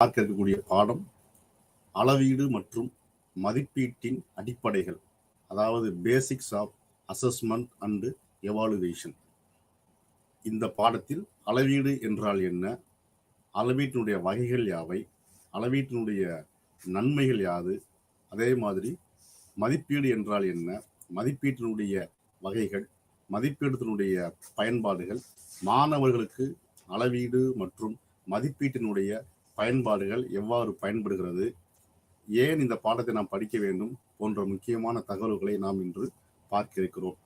பார்க்க இருக்கக்கூடிய பாடம் அளவீடு மற்றும் மதிப்பீட்டின் அடிப்படைகள், அதாவது basics of assessment and evaluation. இந்த பாடத்தில் அளவீடு என்றால் என்ன, அளவீட்டினுடைய வகைகள் யாவை, அளவீட்டினுடைய நன்மைகள் யாது, அதே மாதிரி மதிப்பீடு என்றால் என்ன, மதிப்பீட்டினுடைய வகைகள், மதிப்பீட்டினுடைய பயன்பாடுகள், மாணவர்களுக்கு அளவீடு மற்றும் மதிப்பீட்டினுடைய பயன்பாடுகள் எவ்வாறு பயன்படுகிறது, ஏன் இந்த பாடத்தை நாம் படிக்க வேண்டும் போன்ற முக்கியமான தகவல்களை நாம் இன்று பார்க்க இருக்கிறோம்.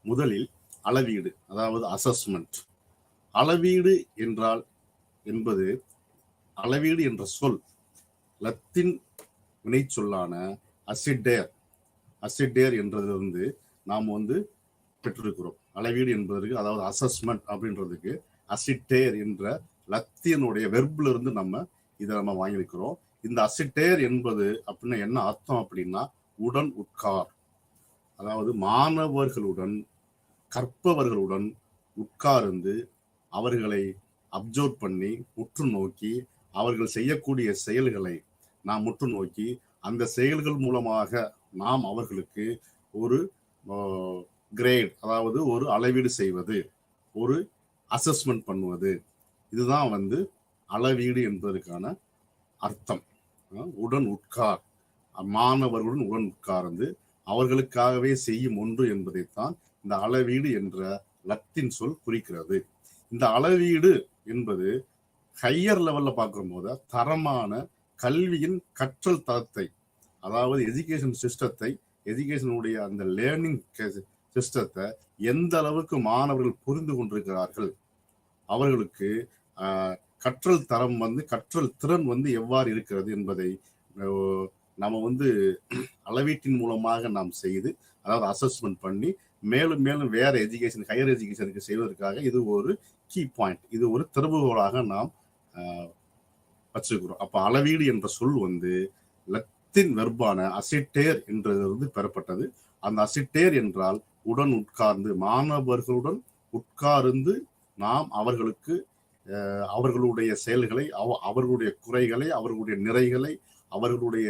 முதலில் அளவீடு, அதாவது அசஸ்மெண்ட். அளவீடு என்றால் என்பது, அளவீடு என்ற சொல் லத்தீன் வினை சொல்லான அசிடேர் என்றதிலிருந்து நாம் பெற்றிருக்கிறோம். அளவீடு என்பதற்கு, அதாவது அசஸ்மெண்ட் அப்படின்றதுக்கு அசிடேர் என்ற லத்தீனுடைய வெர்பில் இருந்து நம்ம வாங்கியிருக்கிறோம். இந்த அசிடேர் என்பது அப்படின்னா என்ன அர்த்தம் அப்படின்னா, உடன் உட்கார். அதாவது மாணவர்களுடன், கற்பவர்களுடன் உட்கார்ந்து அவர்களை அப்சர்வ் பண்ணி உற்று நோக்கி, அவர்கள் செய்யக்கூடிய செயல்களை நாம் உற்று நோக்கி, அந்த செயல்கள் மூலமாக நாம் அவர்களுக்கு ஒரு கிரேட், அதாவது ஒரு அளவீடு செய்வது, ஒரு அசஸ்மெண்ட் பண்ணுவது. இதுதான் அளவீடு என்பதற்கான அர்த்தம். உடன் உட்கார், மாணவர்களுடன் உடன் உட்கார்ந்து அவர்களுக்காகவே செய்யும் ஒன்று என்பதைத்தான் இந்த அளவீடு என்ற லத்தீன் சொல் குறிக்கிறது. இந்த அளவீடு என்பது ஹையர் லெவல்ல பார்க்கும் போது தரமான கல்வியின் கற்றல் தரத்தை, அதாவது எஜுகேஷன் சிஸ்டத்தை, எஜுகேஷனுடைய அந்த லேர்னிங் சிஸ்டத்தை எந்த அளவுக்கு மாணவர்கள் புரிந்து கொண்டிருக்கிறார்கள், அவர்களுக்கு கற்றல் தரம் கற்றல் திறன் எவ்வாறு இருக்கிறது என்பதை நம்ம அளவீட்டின் மூலமாக நாம் செய்து, அதாவது அசஸ்மெண்ட் பண்ணி மேலும் மேலும் வேற எஜுகேஷன், ஹையர் எஜுகேஷனுக்கு செய்வதற்காக இது ஒரு கீ பாயிண்ட், இது ஒரு திறவுகோலாக நாம் வச்சிருக்கிறோம். அப்ப அளவீடு என்ற சொல் லத்தீன் வெர்பான அசிடேர் என்றதிலிருந்து பெறப்பட்டது. அந்த அசிடேர் என்றால் உடன் உட்கார்ந்து, மாணவர்களுடன் உட்கார்ந்து நாம் அவர்களுக்கு அவர்களுடைய செயல்களை, அவர்களுடைய குறைகளை, அவர்களுடைய நிறைகளை, அவர்களுடைய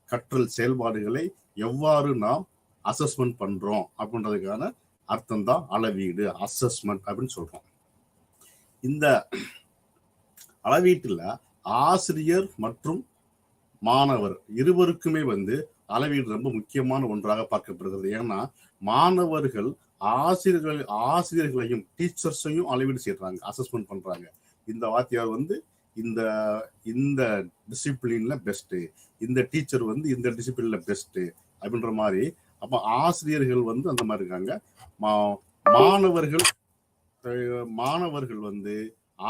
கற்றல் செயல்பாடுகளை எவ்வாறு நாம் அசஸ்மெண்ட் பண்றோம் அப்படின்றதுக்கான அர்த்தம் தான் அளவீடு, அசஸ்மெண்ட் அப்படின்னு சொல்றோம். இந்த அளவீட்டுல ஆசிரியர் மற்றும் மாணவர் இருவருக்குமே அளவீடு ரொம்ப முக்கியமான ஒன்றாக பார்க்கப்படுகிறது. ஏன்னா மாணவர்கள் ஆசிரியர்களையும் டீச்சர்ஸையும் அளவீடு செய்யறாங்க, அசஸ்மெண்ட் பண்றாங்க. இந்த வாத்தியார் இந்த இந்த டிசிப்ளின்ல பெஸ்ட், இந்த டீச்சர் இந்த டிசிப்ளின்ல பெஸ்ட் அப்படின்ற மாதிரி. அப்ப ஆசிரியர்கள் அந்த மாதிரி இருக்காங்க. மாணவர்கள்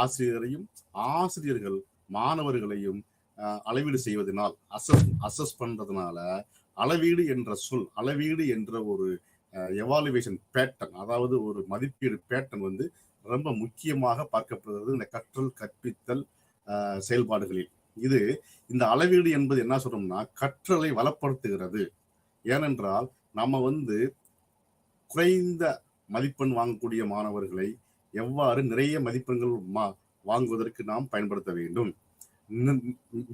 ஆசிரியரையும், ஆசிரியர்கள் மாணவர்களையும் அளவீடு செய்வதனால், அசஸ் பண்றதுனால அளவீடு என்ற சொல், அளவீடு என்ற ஒரு எவாலுவேஷன் பேட்டர்ன், அதாவது ஒரு மதிப்பீடு பேட்டர்ன் ரொம்ப முக்கியமாக பார்க்கப்படுகிறது இந்த கற்றல் கற்பித்தல் செயல்பாடுகளில். இந்த அளவீடு என்பது என்ன சொல்றோம்னா, கற்றலை வளப்படுத்துகிறது. ஏனென்றால் நம்ம குறைந்த மதிப்பெண் வாங்கக்கூடிய மாணவர்களை எவ்வாறு நிறைய மதிப்பெண்கள் வாங்குவதற்கு நாம் பயன்படுத்த வேண்டும்,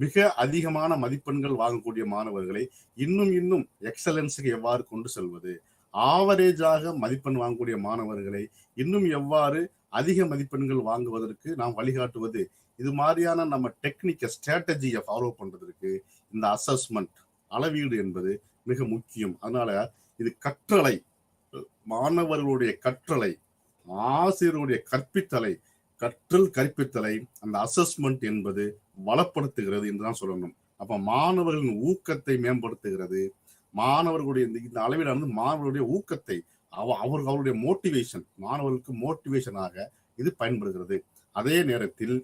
மிக அதிகமான மதிப்பெண்கள் வாங்கக்கூடிய மாணவர்களை இன்னும் எக்ஸலன்ஸுக்கு எவ்வாறு கொண்டு செல்வது, ஆவரேஜாக மதிப்பெண் வாங்கக்கூடிய மாணவர்களை இன்னும் எவ்வாறு அதிக மதிப்பெண்கள் வாங்குவதற்கு நாம் வழிகாட்டுவது, இது மாதிரியான நம்ம டெக்னிக்கல் ஸ்ட்ராட்டஜியை ஃபாலோ பண்றதுக்கு இந்த அசஸ்மெண்ட், அளவீடு என்பது மிக முக்கியம். அதனால இது கற்றலை, மாணவர்களுடைய கற்றலை, ஆசிரியருடைய கற்றல் கற்பித்தலை அந்த அசஸ்மெண்ட் என்பது வளப்படுத்துகிறது என்றுதான் சொல்லணும். அப்ப மாணவர்களின் ஊக்கத்தை மேம்படுத்துகிறது. மாணவர்களுடைய இந்த அளவீடானது மாணவர்களுடைய ஊக்கத்தை, அவர்களுடைய மோட்டிவேஷன், மாணவர்களுக்கு மோட்டிவேஷனாக இது பயன்படுகிறது. அதே நேரத்தில்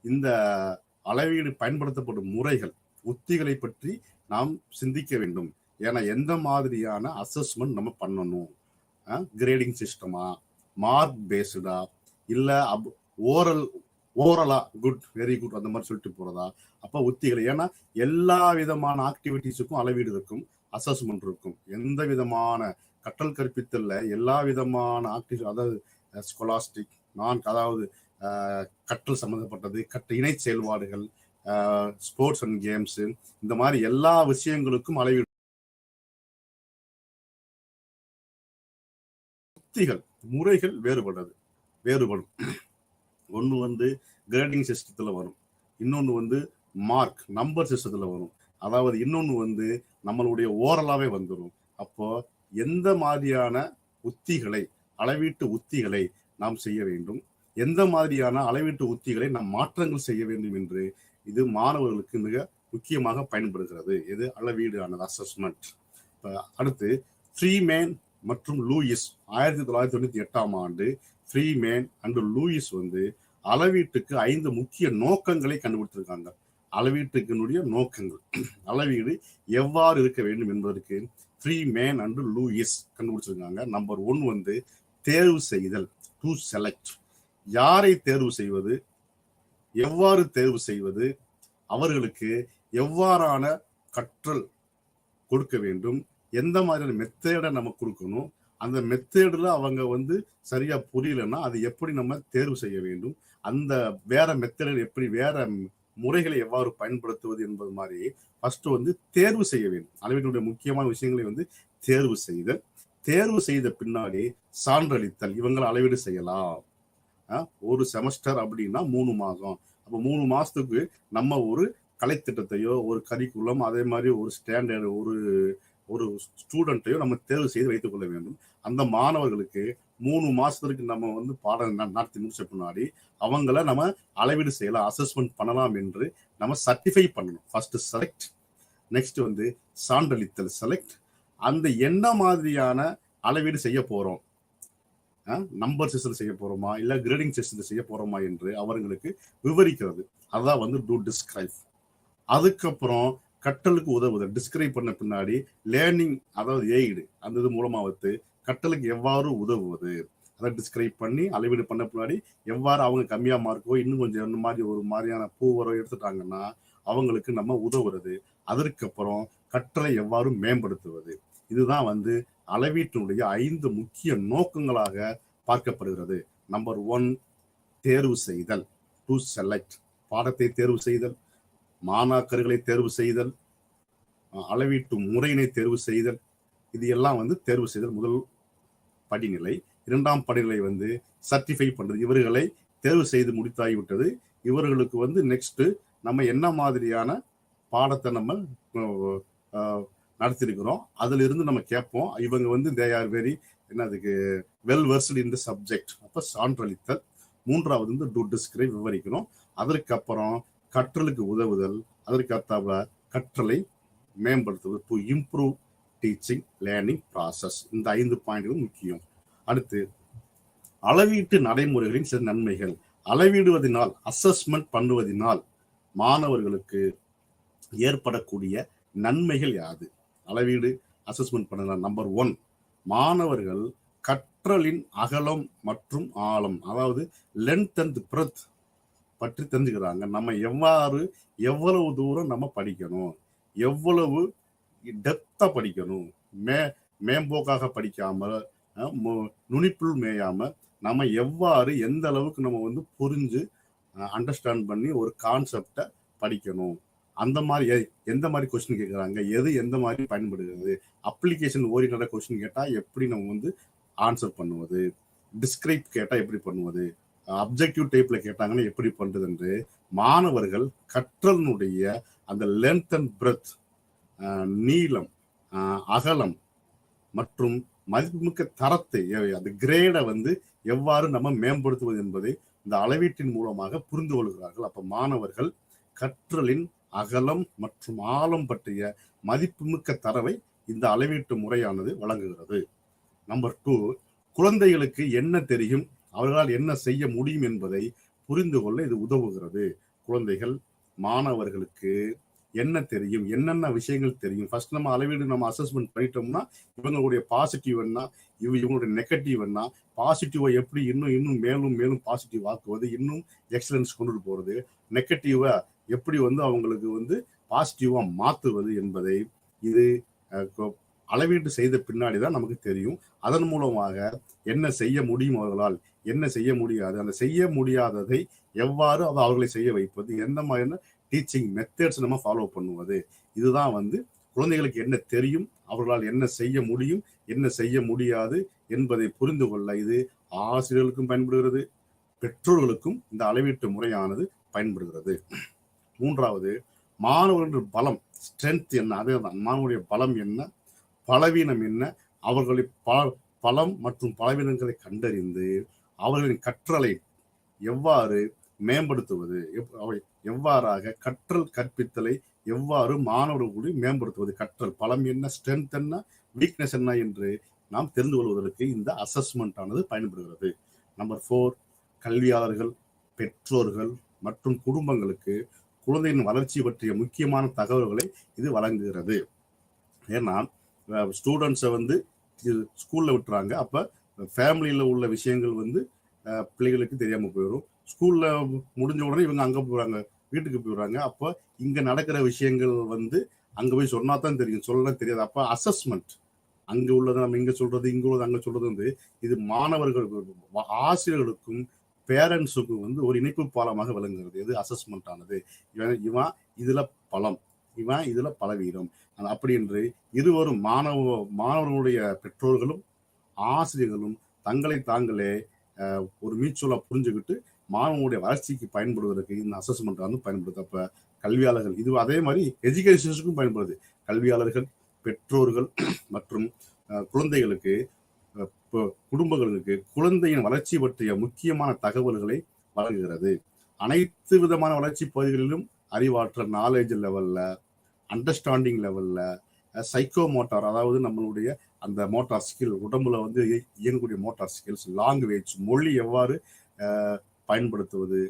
இந்த அளவீடு பயன்படுத்தப்படும் முறைகள், உத்திகளை பற்றி நாம் சிந்திக்க வேண்டும். ஏன்னா எந்த மாதிரியான அசஸ்மெண்ட் நம்ம பண்ணணும், கிரேடிங் சிஸ்டமா, மார்க் பேஸ்டா, இல்ல ஓரலா குட், வெரி குட் அந்த மாதிரி சொல்லிட்டு போறதா, அப்ப உத்திகள். ஏன்னா எல்லா விதமான ஆக்டிவிட்டிஸுக்கும் அளவீடு இருக்கும், அசஸ்மெண்ட் இருக்கும். எந்த விதமான கற்றல் கற்பித்தல்ல எல்லா விதமான ஆக்டிவிட்டி, அதாவது ஸ்கொலாஸ்டிக், அதாவது கற்றல் சம்பந்தப்பட்டது, இணை செயல்பாடுகள், ஸ்போர்ட்ஸ் அண்ட் கேம்ஸ், இந்த மாதிரி எல்லா விஷயங்களுக்கும் அளவீடு. உத்திகள் முறைகள் வேறுபடும். ஒன்று வந்து கிரேடிங் சிஸ்டத்துல வரும், இன்னொன்று வந்து மார்க் நம்பர் சிஸ்டத்துல வரும், அதாவது இன்னொன்று வந்து நம்மளுடைய ஓரலாவே வந்துடும். அப்போ எந்த மாதிரியான உத்திகளை, அளவீட்டு உத்திகளை நாம் செய்ய வேண்டும், எந்த மாதிரியான அளவீட்டு உத்திகளை நாம் மாற்றங்கள் செய்ய வேண்டும் என்று இது மாணவர்களுக்கு மிக முக்கியமாக பயன்படுகிறது. இது அளவீடு ஆனது, அசஸ்மெண்ட். அடுத்து ஃப்ரீமேன் மற்றும் லூயிஸ் 1998ஆம் ஆண்டு ஃப்ரீமேன் அண்ட் லூயிஸ் வந்து அளவீட்டுக்கு 5 முக்கிய நோக்கங்களை கண்டுபிடித்திருக்காங்க. அளவீட்டுக்கு நோக்கங்கள், அளவீடு எவ்வாறு இருக்க வேண்டும் என்பதற்கு ஃப்ரீமேன் அண்ட் லூயிஸ் கண்டுபிடிச்சிருக்காங்க. நம்பர் 1 வந்து தேர்வு செய்தல், டு செலக்ட். யாரை தேர்வு செய்வது, எவ்வாறு தேர்வு செய்வது, அவர்களுக்கு எவ்வாறான கற்றல் கொடுக்க வேண்டும், எந்த மாதிரியான மெத்தேடை நம்ம கொடுக்கணும், அந்த மெத்தேடுல அவங்க வந்து சரியா புரியலன்னா அது எப்படி நம்ம தேர்வு செய்ய வேண்டும், அந்த வேற மெத்தேடு எப்படி, வேற முறைகளை எவ்வாறு பயன்படுத்துவது என்பது மாதிரி ஃபர்ஸ்ட் வந்து தேர்வு செய்ய வேண்டும். அளவீட்டுடைய முக்கியமான விஷயங்களை வந்து தேர்வு செய்தல். தேர்வு செய்த பின்னாடி சான்றளித்தல். இவங்களை அளவீடு செய்யலாம். ஒரு செமஸ்டர் அப்படின்னா 3 மாதம். அப்போ 3 மாசத்துக்கு நம்ம ஒரு கலைத்திட்டத்தையோ, ஒரு கரிக்குலம், அதே மாதிரி ஒரு ஸ்டாண்டர்டு, ஒரு ஸ்டூடெண்ட்டையோ நம்ம தேர்வு செய்து வைத்துக் கொள்ள வேண்டும். அந்த மாணவர்களுக்கு 3 மாசத்துக்கு நம்ம வந்து பாடம் நடத்தி முடிச்ச பின்னாடி அவங்கள நம்ம அளவீடு செய்யலாம், அசஸ்மெண்ட் பண்ணலாம் என்று நம்ம சர்டிஃபை பண்ணணும். ஃபர்ஸ்ட் செலக்ட், நெக்ஸ்ட் வந்து சான்றளித்தல், செலக்ட். அந்த என்ன மாதிரியான அளவீடு செய்ய போறோம், நம்பர் சிஸ்டம் செய்ய போறோமா இல்ல கிரேடிங் சிஸ்டம் செய்ய போறோமா என்று அவர்களுக்கு விவரிக்கிறது. அதான் வந்து டு டிஸ்கிரைப். அதுக்கப்புறம் கற்றலுக்கு உதவுதல், டிஸ்கிரைப் பண்ண பின்னாடி லேர்னிங், அதாவது எய்டு, அந்த இது மூலமா வந்து கற்றலுக்கு எவ்வாறு உதவுவது, அதை டிஸ்கிரைப் பண்ணி அளவீடு பண்ண பின்னாடி எவ்வாறு அவங்க கம்மியா மார்க்கோ இன்னும் கொஞ்சம் இந்த மாதிரி ஒரு மாதிரியான பூவரோ எடுத்துட்டாங்கன்னா அவங்களுக்கு நம்ம உதவுறது. அதற்கப்புறம் கற்றலை எவ்வாறு மேம்படுத்துவது. இதுதான் வந்து அளவீட்டினுடைய 5 முக்கிய நோக்கங்களாக பார்க்கப்படுகிறது. நம்பர் 1 தேர்வு செய்தல், டு செலக்ட். பாடத்தை தேர்வு செய்தல், மாணாக்கர்களை தேர்வு செய்தல், அளவீட்டு முறையினை தேர்வு செய்தல். இது எல்லாம் வந்து தேர்வு செய்தல் முதல் படிநிலை. 2ஆம் படிநிலை வந்து சர்டிஃபை பண்றது. இவர்களை தேர்வு செய்து முடித்தாகிவிட்டது, இவர்களுக்கு வந்து நெக்ஸ்ட் நம்ம என்ன மாதிரியான பாடத்தை நம்ம நடத்திருக்கிறோம் அதுல இருந்து நம்ம கேட்போம். இவங்க வந்து தே ஆர் வெரி என்னதுக்கு well versed in the subject. அப்ப சான்றளித்தல். 3ஆவது வந்து டு டிஸ்கிரைப், விவரிக்கணும். அதற்கப்புறம் கற்றலுக்கு உதவுதல், அதற்கப்புறம் கற்றலை மேம்படுத்துவது, to improve teaching learning process. இந்த 5 பாயிண்ட்களும் முக்கியம். அடுத்து அளவீட்டு நடைமுறைகளின் சில நன்மைகள். அளவீடுவதனால், அசஸ்மெண்ட் பண்ணுவதனால் மாணவர்களுக்கு ஏற்படக்கூடிய நன்மைகள் யாது? அளவீடு அசஸ்மெண்ட் பண்ணலாம். நம்பர் 1, மாணவர்கள் கற்றலின் அகலம் மற்றும் ஆழம், அதாவது லென்த் அண்ட் பிரெத் பற்றி தெரிஞ்சுக்கிறாங்க. நம்ம எவ்வளவு தூரம் நம்ம படிக்கணும், எவ்வளவு டெப்தா படிக்கணும், மேம்போக்காக படிக்காம நுனிப்புள் மேயாம நம்ம எவ்வாறு எந்த அளவுக்கு நம்ம வந்து புரிஞ்சு அண்டர்ஸ்டாண்ட் பண்ணி ஒரு கான்செப்டை படிக்கணும். அந்த மாதிரி எந்த மாதிரி கொஸ்டின் கேட்குறாங்க, எது எந்த மாதிரி பயன்படுகிறது, அப்ளிகேஷன் ஓரியன்டா கொஸ்டின் கேட்டால் எப்படி நம்ம வந்து ஆன்சர் பண்ணுவது, டிஸ்கிரைப் கேட்டால் எப்படி பண்ணுவது, அப்ஜெக்டிவ் டைப்ல கேட்டாங்கன்னா எப்படி பண்றது என்று மாணவர்கள் கற்றலினுடைய அந்த லென்த் அண்ட் பிரெத், நீளம், அகலம் மற்றும் மதிப்புமிக்க தரத்தை, அந்த கிரேடை வந்து எவ்வாறு நம்ம மேம்படுத்துவது என்பதை இந்த அளவீட்டின் மூலமாக புரிந்து கொள்கிறார்கள். அப்ப மாணவர்கள் கற்றலின் அகலம் மற்றும் ஆழம் பற்றிய மதிப்புமிக்க தரவை இந்த அளவீட்டு முறையானது வழங்குகிறது. நம்பர் 2, குழந்தைகளுக்கு என்ன தெரியும், அவர்களால் என்ன செய்ய முடியும் என்பதை புரிந்து கொள்ள இது உதவுகிறது. குழந்தைகள், மாணவர்களுக்கு என்ன தெரியும், என்னென்ன விஷயங்கள் தெரியும். ஃபர்ஸ்ட் நம்ம அளவீடு நம்ம அசஸ்மெண்ட் பண்ணிட்டோம்னா இவங்களுடைய பாசிட்டிவ் என்ன, இவங்களுடைய நெகட்டிவ் என்ன, பாசிட்டிவை எப்படி இன்னும் மேலும் மேலும் பாசிட்டிவ் ஆக்குவது, இன்னும் எக்ஸலன்ஸ் கொண்டுட்டு போறது, நெகட்டிவா எப்படி வந்து அவங்களுக்கு வந்து பாசிட்டிவா மாற்றுவது என்பதை இது அளவீடு செய்த பின்னாடிதான் நமக்கு தெரியும். அதன் மூலமாக என்ன செய்ய முடியும் அவர்களால், என்ன செய்ய முடியாது, அந்த செய்ய முடியாததை எவ்வாறு அவர்களை செய்ய வைப்பது, எந்த மாதிரியான டீச்சிங் மெத்தட்ஸ் நம்ம ஃபாலோ பண்ணுவது. இதுதான் குழந்தைகளுக்கு என்ன தெரியும், அவர்களால் என்ன செய்ய முடியும், என்ன செய்ய முடியாது என்பதை புரிந்து கொள்ள இது ஆசிரியர்களுக்கும் பயன்படுகிறது, பெற்றோர்களுக்கும் இந்த அளவீட்டு முறையானது பயன்படுகிறது. மூன்றாவது, மாணவர்கள் பலம், ஸ்ட்ரென்த் என்ன, அதேதான் மாணவருடைய பலம் என்ன, பலவீனம் என்ன, அவர்களின் பலம் மற்றும் பலவீனங்களை கண்டறிந்து அவர்களின் கற்றலை எவ்வாறு மேம்படுத்துவது, எவ்வாறாக கற்றல் கற்பித்தலை எவ்வாறு மாணவர்களுடைய மேம்படுத்துவது, கற்றல் பலம் என்ன, ஸ்ட்ரென்த் என்ன, வீக்னஸ் என்ன என்று நாம் தெரிந்து கொள்வதற்கு இந்த அசஸ்மெண்ட் ஆனது பயன்படுகிறது. நம்பர் 4, கல்வியாளர்கள், பெற்றோர்கள் மற்றும் குடும்பங்களுக்கு குழந்தையின் வளர்ச்சி பற்றிய முக்கியமான தகவல்களை இது வழங்குகிறது. ஏன்னா ஸ்டூடெண்ட்ஸை ஸ்கூல்ல விட்டுறாங்க, அப்ப ஃபேமிலியில உள்ள விஷயங்கள் பிள்ளைகளுக்கு தெரியாம போயிடும். ஸ்கூல்ல முடிஞ்ச உடனே இவங்க அங்க போறாங்க, வீட்டுக்கு போயிடுறாங்க. அப்ப இங்க நடக்கிற விஷயங்கள் அங்க போய் சொன்னா தான் தெரியும், சொல்லலாம் தெரியாது. அப்ப அசஸ்மெண்ட், அங்க உள்ளதை நம்ம இங்க சொல்றது, இங்க உள்ளது அங்க சொல்றது இது மாணவர்களுக்கு, ஆசிரியர்களுக்கும் பேரண்ட்ஸுக்கும் ஒரு இணைப்பு பாலமாக விளங்குகிறது. இது அசஸ்மெண்ட் ஆனது. இவன் இதுல பலம், இவன் இதுல பலவீனம், அப்படி என்று இருவரும் மாணவர்களுடைய பெற்றோர்களும் ஆசிரியர்களும் தங்களை தாங்களே ஒரு மியூச்சுவலா புரிஞ்சுக்கிட்டு மாணவனுடைய வளர்ச்சிக்கு பயன்படுவதற்கு இந்த அசஸ்மெண்ட் பயன்படுது. அப்ப கல்வியாளர்கள், இது அதே மாதிரி எஜுகேஷனுக்கும் பயன்படுது. கல்வியாளர்கள், பெற்றோர்கள் மற்றும் குழந்தைகளுக்கு, குடும்பங்களுக்கு குழந்தையின் வளர்ச்சி பற்றிய முக்கியமான தகவல்களை வழங்குகிறது. அனைத்து விதமான வளர்ச்சி பகுதிகளிலும் அறிவாற்றல், நாலேஜ் லெவல்ல, அண்டர்ஸ்டாண்டிங் லெவல்ல, சைக்கோ மோட்டார், அதாவது நம்மளுடைய அந்த மோட்டார் ஸ்கில், உடம்புல இயங்கக்கூடிய மோட்டார் ஸ்கில்ஸ், லாங்குவேஜ், மொழி எவ்வாறு பயன்படுத்துவது,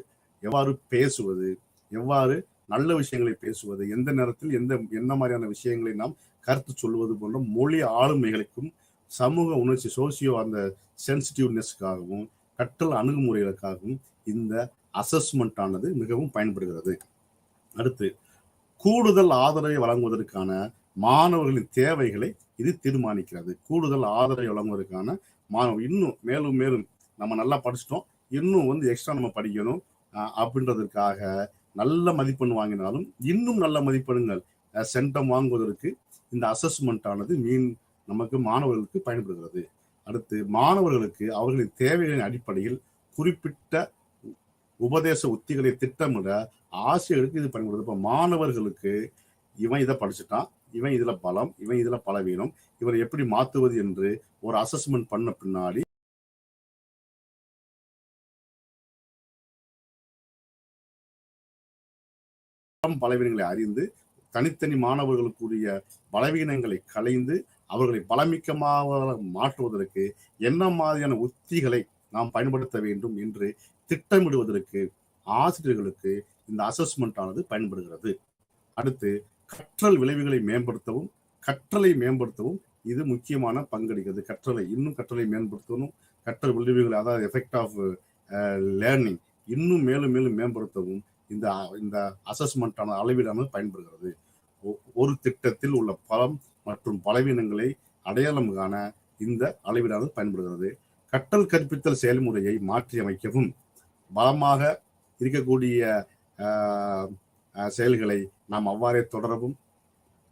எவ்வாறு பேசுவது, எவ்வாறு நல்ல விஷயங்களை பேசுவது, எந்த நேரத்தில் என்ன மாதிரியான விஷயங்களை நாம் கருத்து சொல்வது போன்ற மொழி ஆளுமைகளுக்கும் சமூக உணர்ச்சி, சோசியோ அந்த சென்சிட்டிவ்னஸ்க்காகவும் கற்றல் அணுகுமுறைகளுக்காகவும் இந்த அசஸ்மெண்ட் ஆனது மிகவும் பயன்படுகிறது. அடுத்து, கூடுதல் ஆதரவை வழங்குவதற்கான மாணவர்களின் தேவைகளை இது தீர்மானிக்கிறது. கூடுதல் ஆதரவை வழங்குவதற்கான இன்னும் மேலும் மேலும் நம்ம நல்லா படிச்சிட்டோம், இன்னும் எக்ஸ்ட்ரா நம்ம படிக்கணும் அப்படின்றதுக்காக நல்ல மதிப்பெண் வாங்கினாலும் இன்னும் நல்ல மதிப்பெண்கள் சென்டம் வாங்குவதற்கு இந்த அசஸ்மெண்ட் ஆனது நமக்கு மாணவர்களுக்கு பயன்படுகிறது. அடுத்து, மாணவர்களுக்கு அவர்களின் தேவைகளின் அடிப்படையில் குறிப்பிட்ட உபதேச உத்திகளை திட்டமிட ஆசிரியர்களுக்கு இது பயன்படுது. இப்ப மாணவர்களுக்கு இவன் இதை படிச்சுட்டான், இவன் இதுல பலம், இவன் இதுல பலவீனம், இவரை எப்படி மாத்துவது என்று ஒரு அசஸ்மெண்ட் பண்ண பின்னாடி பலவீனங்களை அறிந்து தனித்தனி மாணவர்களுக்குரிய பலவீனங்களை களைந்து அவர்களை பலமிக்கமாக மாற்றுவதற்கு என்ன மாதிரியான உத்திகளை நாம் பயன்படுத்த வேண்டும் என்று திட்டமிடுவதற்கு ஆசிரியர்களுக்கு இந்த அசஸ்மெண்ட் ஆனது பயன்படுகிறது. அடுத்து, கற்றல் விளைவுகளை மேம்படுத்தவும் கற்றலை மேம்படுத்தவும் இது முக்கியமான பங்களிக்கிறது. கற்றலை மேம்படுத்தவும், கற்றல் விளைவுகளை, அதாவது எஃபெக்ட் ஆஃப் லேர்னிங் இன்னும் மேலும் மேலும் மேம்படுத்தவும் இந்த அசஸ்மெண்டான அளவீடானது பயன்படுகிறது. ஒரு திட்டத்தில் உள்ள பலம் மற்றும் பலவீனங்களை அடையாளம் காண இந்த அளவீடானது பயன்படுகிறது. கற்றல் கற்பித்தல் செயல்முறையை மாற்றி அமைக்கவும், பலமாக இருக்கக்கூடிய செயல்களை நாம் அவ்வாறே தொடரவும்,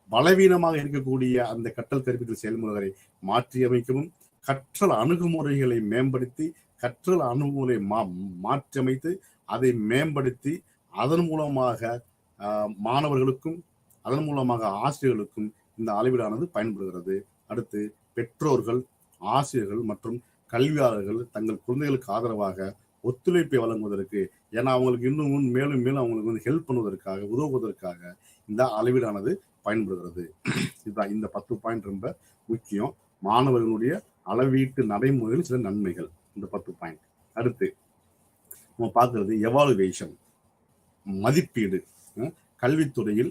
பலவீனமாக இருக்கக்கூடிய அந்த கற்றல் கற்பித்தல் செயல்முறைகளை மாற்றி அமைக்கவும், கற்றல் அணுகுமுறைகளை மேம்படுத்தி கற்றல் அணுகுமுறை மாற்றி அமைத்து அதை மேம்படுத்தி அதன் மூலமாக மாணவர்களுக்கும் அதன் மூலமாக ஆசிரியர்களுக்கும் இந்த அளவீடானது பயன்படுகிறது. அடுத்து, பெற்றோர்கள், ஆசிரியர்கள் மற்றும் கல்வியாளர்கள் தங்கள் குழந்தைகளுக்கு ஆதரவாக ஒத்துழைப்பை வழங்குவதற்கு, ஏன்னா அவங்களுக்கு இன்னும் மேலும் மேலும் அவங்களுக்கு ஹெல்ப் பண்ணுவதற்காக, உதவுவதற்காக இந்த அளவீடானது பயன்படுகிறது. இதுதான் இந்த 10 பாயிண்ட் ரொம்ப முக்கியம். மாணவர்களுடைய அளவீட்டு நடைமுறையில் சில நன்மைகள், இந்த 10 பாயிண்ட். அடுத்து நம்ம பார்க்கிறது எவாலுவேஷன், மதிப்பீடு. கல்வித்துறையில்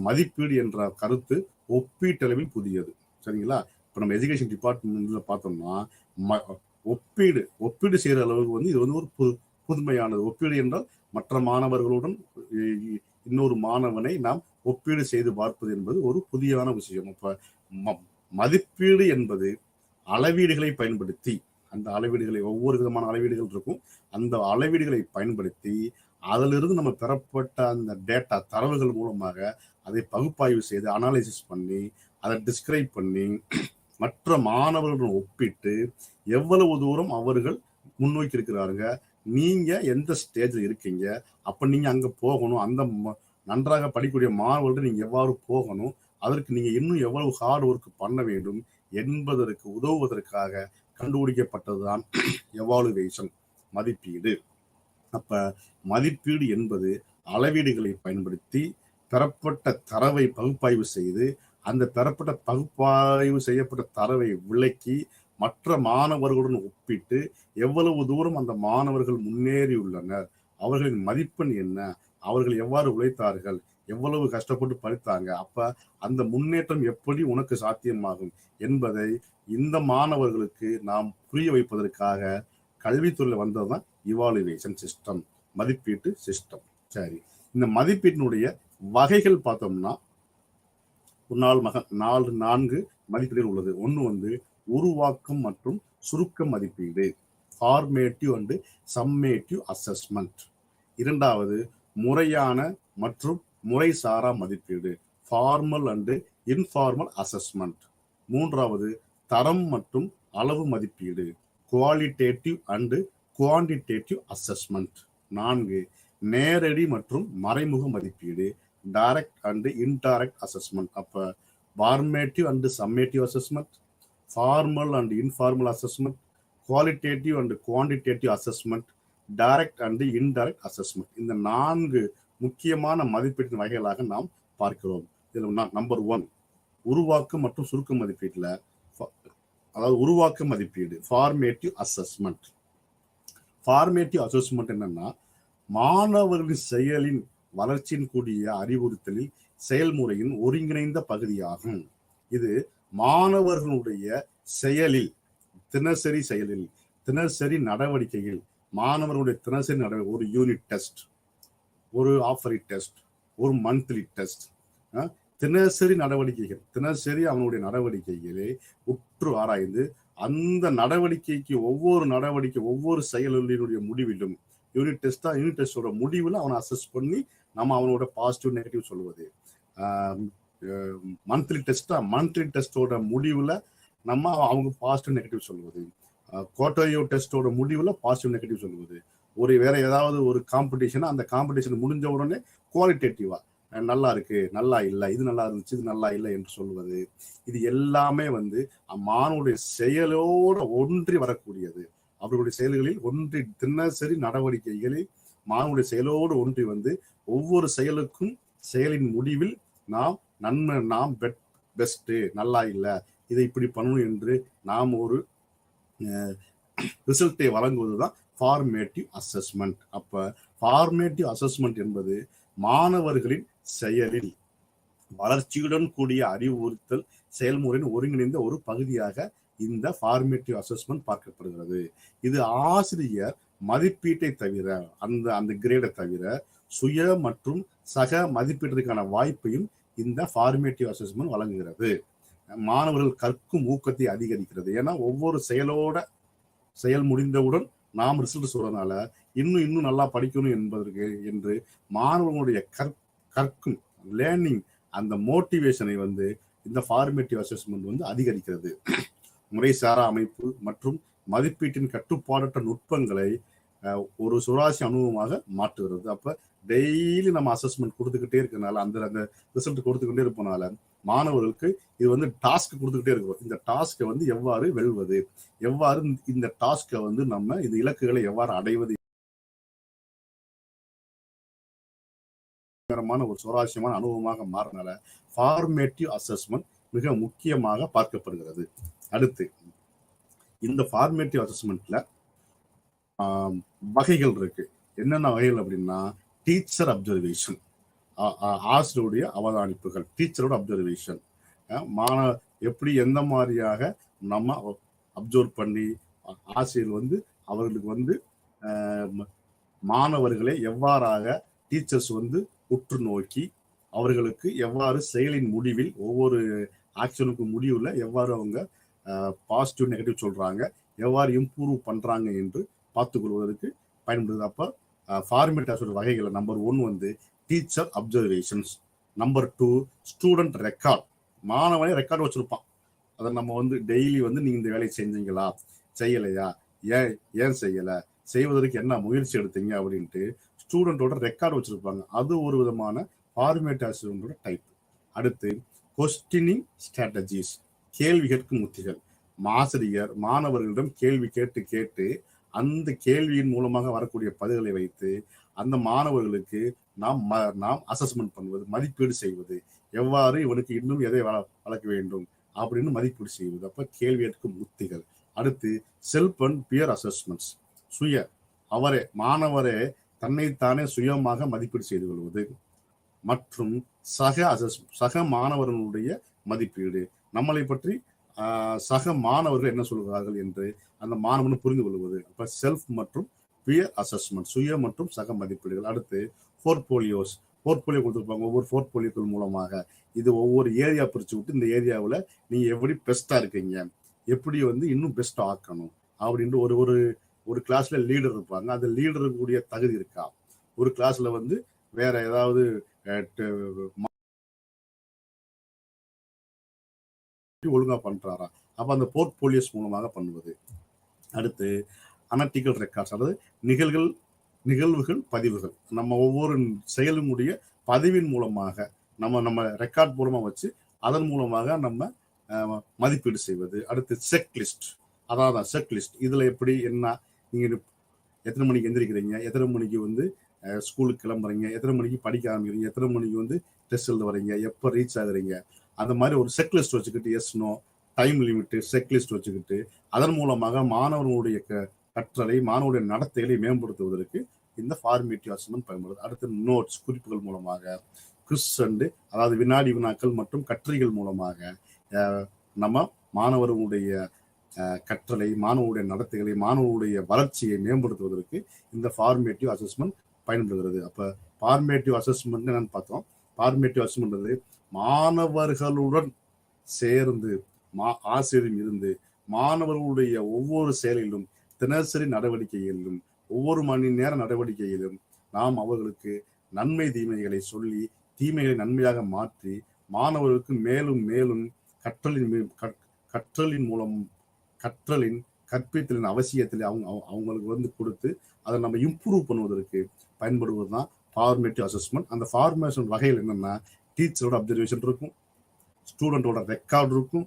மதிப்பீடு என்ற கருத்து ஒப்பீட்டளவில் புதியது. சரிங்களா? இப்போ நம்ம எஜுகேஷன் டிபார்ட்மெண்ட்ல பார்த்தோம்னா ஒப்பீடு செய்யற அளவுக்கு இது ஒரு புதுமையானது. ஒப்பீடு என்றால் மற்ற மாணவர்களுடன் இன்னொரு மாணவனை நாம் ஒப்பீடு செய்து பார்ப்பது என்பது ஒரு புதியான விஷயம். இப்ப மதிப்பீடு என்பது அளவீடுகளை பயன்படுத்தி, அந்த அளவீடுகளை, ஒவ்வொரு விதமான அளவீடுகள் இருக்கும், அந்த அளவீடுகளை பயன்படுத்தி அதிலிருந்து நம்ம பெறப்பட்ட அந்த டேட்டா தரவுகள் மூலமாக அதை பகுப்பாய்வு செய்து அனாலிசிஸ் பண்ணி அதை டிஸ்கிரைப் பண்ணி மற்ற மாணவர்களுடன் ஒப்பிட்டு எவ்வளவு தூரம் அவர்கள் முன்னோக்கி இருக்கிறாருங்க, நீங்க எந்த ஸ்டேஜ்ல இருக்கீங்க, அப்ப நீங்க அங்க போகணும், அந்த நன்றாக படிக்கக்கூடிய மாணவர்கள் நீங்க எவ்வாறு போகணும், அதற்கு நீங்க இன்னும் எவ்வளவு ஹார்ட் ஒர்க் பண்ண வேண்டும் என்பதற்கு உதவுவதற்காக கண்டுபிடிக்கப்பட்டதுதான் எவாலுவேஷன், மதிப்பீடு. அப்ப மதிப்பீடு என்பது அளவீடுகளை பயன்படுத்தி பெறப்பட்ட தரவை பகுப்பாய்வு செய்து அந்த பெறப்பட்ட பகுப்பாய்வு செய்யப்பட்ட தரவை விளக்கி மற்ற மாணவர்களுடன் ஒப்பிட்டு எவ்வளவு தூரம் அந்த மாணவர்கள் முன்னேறியுள்ளனர், அவர்களின் மதிப்பெண் என்ன, அவர்கள் எவ்வாறு உழைத்தார்கள், எவ்வளவு கஷ்டப்பட்டு படித்தாங்க, அப்ப அந்த முன்னேற்றம் எப்படி உனக்கு சாத்தியமாகும் என்பதை இந்த மாணவர்களுக்கு நாம் புரிய வைப்பதற்காக கல்வித்துறையில் வந்ததுதான் இவாலுவேஷன் சிஸ்டம், மதிப்பீட்டு சிஸ்டம். சரி, இந்த மதிப்பீட்டினுடைய வகைகள் பார்த்தோம்னா நான்கு மதிப்பீடுகள் உள்ளது. ஒன்று உருவாக்கம் மற்றும் சுருக்க மதிப்பீடு, ஃபார்மேட்டிவ் அண்ட் சம்மேட்டிவ் அசஸ்மெண்ட். இரண்டாவது முறையான மற்றும் முறைசாரா மதிப்பீடு, ஃபார்மல் அண்ட் இன்ஃபார்மல் அசஸ்மெண்ட். மூன்றாவது தரம் மற்றும் அளவு மதிப்பீடு, குவாலிட்டேட்டிவ் அண்ட் குவான்டிடேட்டிவ் அசஸ்மெண்ட். 4 நேரடி மற்றும் மறைமுக மதிப்பீடு, டைரக்ட் அண்ட் இன்டைரக்ட் அசஸ்மெண்ட். அப்ப formative and summative assessment, formal and informal assessment, qualitative and quantitative assessment, direct and indirect assessment. இந்த 4 முக்கியமான மதிப்பீட்டின் வகைகளாக நாம் பார்க்கிறோம். இதில் நம்பர் 1 உருவாக்கம் மற்றும் சுருக்க மதிப்பீட்டில், அதாவது உருவாக்க மதிப்பீடு, ஃபார்மேட்டிவ் அசஸ்மெண்ட். ஃபார்மேட்டிவ் அசஸ்மெண்ட் என்னன்னா, மாணவர்களின் செயலின் வளர்ச்சியின் கூடிய அறிவுறுத்தலில் செயல்முறையின் ஒருங்கிணைந்த பகுதியாகும். இது மாணவர்களுடைய செயலில், தினசரி செயலில், தினசரி நடவடிக்கைகள், மாணவர்களுடைய தினசரி நடவடிக்கை, ஒரு யூனிட் டெஸ்ட், ஒரு ஆஃபரி டெஸ்ட், ஒரு மந்த்லி டெஸ்ட், தினசரி நடவடிக்கைகள், தினசரி அவனுடைய நடவடிக்கைகளை உற்று ஆராய்ந்து அந்த நடவடிக்கைக்கு ஒவ்வொரு செயலினுடைய முடிவிலும், யூனிட் டெஸ்டா, யூனிட் டெஸ்டோட முடிவில் அவனை அசஸ் பண்ணி நம்ம அவனோட பாசிட்டிவ் நெகட்டிவ் சொல்லுவது. மந்த்லி டெஸ்டா, மந்த்லி டெஸ்டோட முடிவில் நம்ம அவங்க பாசிட்டிவ் நெகட்டிவ் சொல்லுவது. குவார்டர்லியோ டெஸ்டோட முடிவில் பாசிட்டிவ் நெகட்டிவ் சொல்லுவது. ஒரு வேற ஏதாவது ஒரு காம்படிஷன், அந்த காம்படிஷன் முடிஞ்ச உடனே குவாலிட்டேட்டிவா நல்லா இருக்கு, நல்லா இல்லை, இது நல்லா இருந்துச்சு, இது நல்லா இல்லை என்று சொல்வது. இது எல்லாமே மாணவனுடைய செயலோட ஒன்றி வரக்கூடியது. அவர்களுடைய செயல்களில் ஒன்றி, தினசரி நடவடிக்கைகளில் மாணவனுடைய செயலோடு ஒன்றி ஒவ்வொரு செயலுக்கும் செயலின் முடிவில் நாம் பெஸ்ட், நல்லா இல்லை, இதை இப்படி பண்ணணும் என்று நாம் ஒரு ரிசல்ட்டை வழங்குவதுதான் ஃபார்மேட்டிவ் அசஸ்மெண்ட். அப்ப ஃபார்மேட்டிவ் அசஸ்மெண்ட் என்பது மாணவர்களின் செயலில் வளர்ச்சியுடன் கூடிய அறிவுறுத்தல் செயல்முறையின் ஒருங்கிணைந்த ஒரு பகுதியாக இந்த ஃபார்மேட்டிவ் அசஸ்மெண்ட் பார்க்கப்படுகிறது. இது ஆசிரியர் மதிப்பீட்டை தவிர, அந்த கிரேடை தவிர சுய மற்றும் சக மதிப்பீட்டிற்கான வாய்ப்பையும் இந்த ஃபார்மேட்டிவ் அசஸ்மெண்ட் வழங்குகிறது. மாணவர்கள் கற்கும் ஊக்கத்தை அதிகரிக்கிறது. ஏன்னா ஒவ்வொரு செயல் முடிந்தவுடன் நாம் ரிசல்ட் சொல்றதுனால இன்னும் நல்லா படிக்கணும் என்பதற்கு என்று மாணவர்களுடைய கற்கும் லேர்னிங், அந்த மோட்டிவேஷனை இந்த ஃபார்மேட்டிவ் அசஸ்மெண்ட் அதிகரிக்கிறது. முறைசாரா அமைப்பு மற்றும் மதிப்பீட்டின் கட்டுப்பாடற்ற நுட்பங்களை ஒரு சுராசி அனுபவமாக மாற்றுகிறது. அப்ப டெய்லி நம்ம அசஸ்மெண்ட் கொடுத்துக்கிட்டே இருக்கனால, அந்த ரிசல்ட் கொடுத்துக்கிட்டே இருப்பனால மாணவர்களுக்கு இது டாஸ்க் கொடுத்துக்கிட்டே இருக்கிறோம். இந்த டாஸ்கை எவ்வாறு வெல்வது, எவ்வாறு இந்த டாஸ்கை நம்ம இந்த இலக்குகளை எவ்வாறு அடைவது, ஒரு சுவாரஸ்யமான அனுபவமாக மாறினால ஃபார்மேட்டிவ் அசஸ்மெண்ட் மிக முக்கியமாக பார்க்கப்படுகிறது. அடுத்து இந்த ஃபார்மேட்டிவ் அசஸ்மெண்ட்ல வகைகள் இருக்கு. என்னென்ன வகைகள் அப்படின்னா, டீச்சர் அப்சர்வேஷன், ஆசிரியருடைய அவதானிப்புகள், டீச்சரோட அப்சர்வேஷன், எப்படி எந்த மாதிரியாக நம்ம அப்சர்வ் பண்ணி ஆசிரியர் அவர்களுக்கு மாணவர்களை எவ்வாறாக டீச்சர்ஸ் உற்று நோக்கி அவர்களுக்கு எவ்வாறு செயலின் முடிவில், ஒவ்வொரு ஆக்ஷனுக்கு முடிவுல எவ்வாறு அவங்க பாசிட்டிவ் நெகட்டிவ் சொல்றாங்க, எவ்வாறு இம்ப்ரூவ் பண்றாங்க என்று பார்த்துக் கொள்வதற்கு பயன்படுது. அப்ப ஃபார்மேட் அசஸ்மெண்ட் வகைகளை நம்பர் 1 வந்து teacher observations, number 2 student record. மாணவனே ரெக்கார்டு வச்சிருப்பான், அதை நம்ம வந்து டெய்லி வந்து நீங்க இந்த வேலையை செஞ்சீங்களா, செய்யலையா, ஏன் செய்யலை, செய்வதற்கு என்ன முயற்சி எடுத்தீங்க அப்படின்ட்டு ஸ்டூடெண்டோட ரெக்கார்டு வச்சிருப்பாங்க. அது ஒரு விதமான ஃபார்மேட் அசஸ்மெண்டோட டைப். அடுத்து கொஸ்டினிங் ஸ்ட்ராட்டஜிஸ், கேள்வி கேட்கும் உத்திகள். ஆசிரியர் மாணவர்களிடம் கேள்வி கேட்டு அந்த கேள்வியின் மூலமாக வரக்கூடிய பதில்களை வைத்து அந்த மாணவர்களுக்கு நாம் அசஸ்மெண்ட் பண்ணுவது, மதிப்பீடு செய்வது, எவ்வாறு இவனுக்கு இன்னும் எதை வளர்க்க வேண்டும் அப்படின்னு மதிப்பீடு செய்வது. அப்ப கேள்வி கேட்கும் உத்திகள். அடுத்து செல்ஃப் அண்ட் பியர் அசஸ்மெண்ட்ஸ், மாணவரே தன்னைத்தானே சுயமாக மதிப்பீடு செய்து கொள்வது. மற்றும் சக மாணவர்களுடைய மதிப்பீடு, நம்மளை பற்றி சக மாணவர்கள் என்ன சொல்கிறார்கள் என்று அந்த மாணவன் புரிந்து கொள்வது. அப்ப செல்ஃப் மற்றும் பியர் அசஸ்மெண்ட், சுய மற்றும் சக மதிப்பீடுகள். அடுத்து போர்ட்போலியோ கொடுத்துருப்பாங்க. ஒவ்வொரு போர்ட்போலியோக்கள் மூலமாக இது ஒவ்வொரு ஏரியா பிரிச்சு விட்டு இந்த ஏரியாவில் நீங்க எப்படி பெஸ்டா இருக்கீங்க, எப்படி வந்து இன்னும் பெஸ்ட் ஆக்கணும் அப்படின்ட்டு ஒரு கிளாஸ்ல லீடர் இருப்பாங்க. அந்த லீடருக்கு கூடிய தகுதி இருக்கா, ஒரு கிளாஸ்ல வந்து வேற ஏதாவது ஒழுங்கா பண்றாரா, அப்ப அந்த போர்ட்போலியோஸ் மூலமாக பண்ணுவது. அடுத்து அனலிட்டிக்கல் ரெக்கார்ட்ஸ், அதாவது நிகழ்வுகள் பதிவுகள். நம்ம ஒவ்வொரு செயலுடைய பதிவின் மூலமாக நம்ம ரெக்கார்ட் மூலமா வச்சு அதன் மூலமாக நம்ம மதிப்பீடு செய்வது. அடுத்து செக்லிஸ்ட், அதாவது செக்லிஸ்ட், இதுல எப்படி என்ன, நீங்க எத்தனை மணிக்கு எந்திரிக்கிறீங்க, எத்தனை மணிக்கு வந்து ஸ்கூலுக்கு கிளம்புறீங்க, எத்தனை மணிக்கு படிக்க ஆரம்பிக்கிறீங்க, எத்தனை மணிக்கு வந்து டெஸ்ட் எழுத வரீங்க, எப்போ ரீச் ஆகுறீங்க, அந்த மாதிரி ஒரு செக்லிஸ்ட் வச்சுக்கிட்டு, yes no time limit checklist வச்சுக்கிட்டு அதன் மூலமாக மாணவர்களுடைய கற்றலை, மாணவருடைய நடத்தைகளை மேம்படுத்துவதற்கு இந்த ஃபார்மேட்டிவ் அசஸ்மெண்ட் பயன்படுது. அடுத்து நோட்ஸ், குறிப்புகள் மூலமாக, குவிஸ் அண்ட் அதாவது வினாடி வினாக்கள் மற்றும் கட்டுரைகள் மூலமாக நம்ம மாணவர்களுடைய கற்றலை, மாணவருடைய நடத்தைகளை, மாணவருடைய வளர்ச்சியை மேம்படுத்துவதற்கு இந்த ஃபார்மேட்டிவ் அசஸ்மெண்ட் பயன்படுகிறது. அப்ப ஃபார்மேட்டிவ் அசஸ்மெண்ட் என்னன்னு பார்த்தோம். ஃபார்மேட்டிவ் அசஸ்மெண்ட் மாணவர்களுடன் சேர்ந்து ஆசிரியரும் இருந்து மாணவர்களுடைய ஒவ்வொரு செயலிலும், தினசரி நடவடிக்கைகளிலும், ஒவ்வொரு மணி நேர நடவடிக்கையிலும் நாம் அவர்களுக்கு நன்மை தீமைகளை சொல்லி தீமைகளை நன்மையாக மாற்றி மாணவர்களுக்கு மேலும் மேலும் கற்றலின் மூலம் கற்பித்தலின் அவசியத்தில் அவங்களுக்கு வந்து கொடுத்து அதை நம்ம இம்ப்ரூவ் பண்ணுவதற்கு பயன்படுவதுதான் ஃபார்மேட்டிவ் அசஸ்மெண்ட். அந்த ஃபார்மேஷன் வகையில் என்னன்னா டீச்சரோட அப்சர்வேஷன் இருக்கும், ஸ்டூடெண்டோட ரெக்கார்டு இருக்கும்,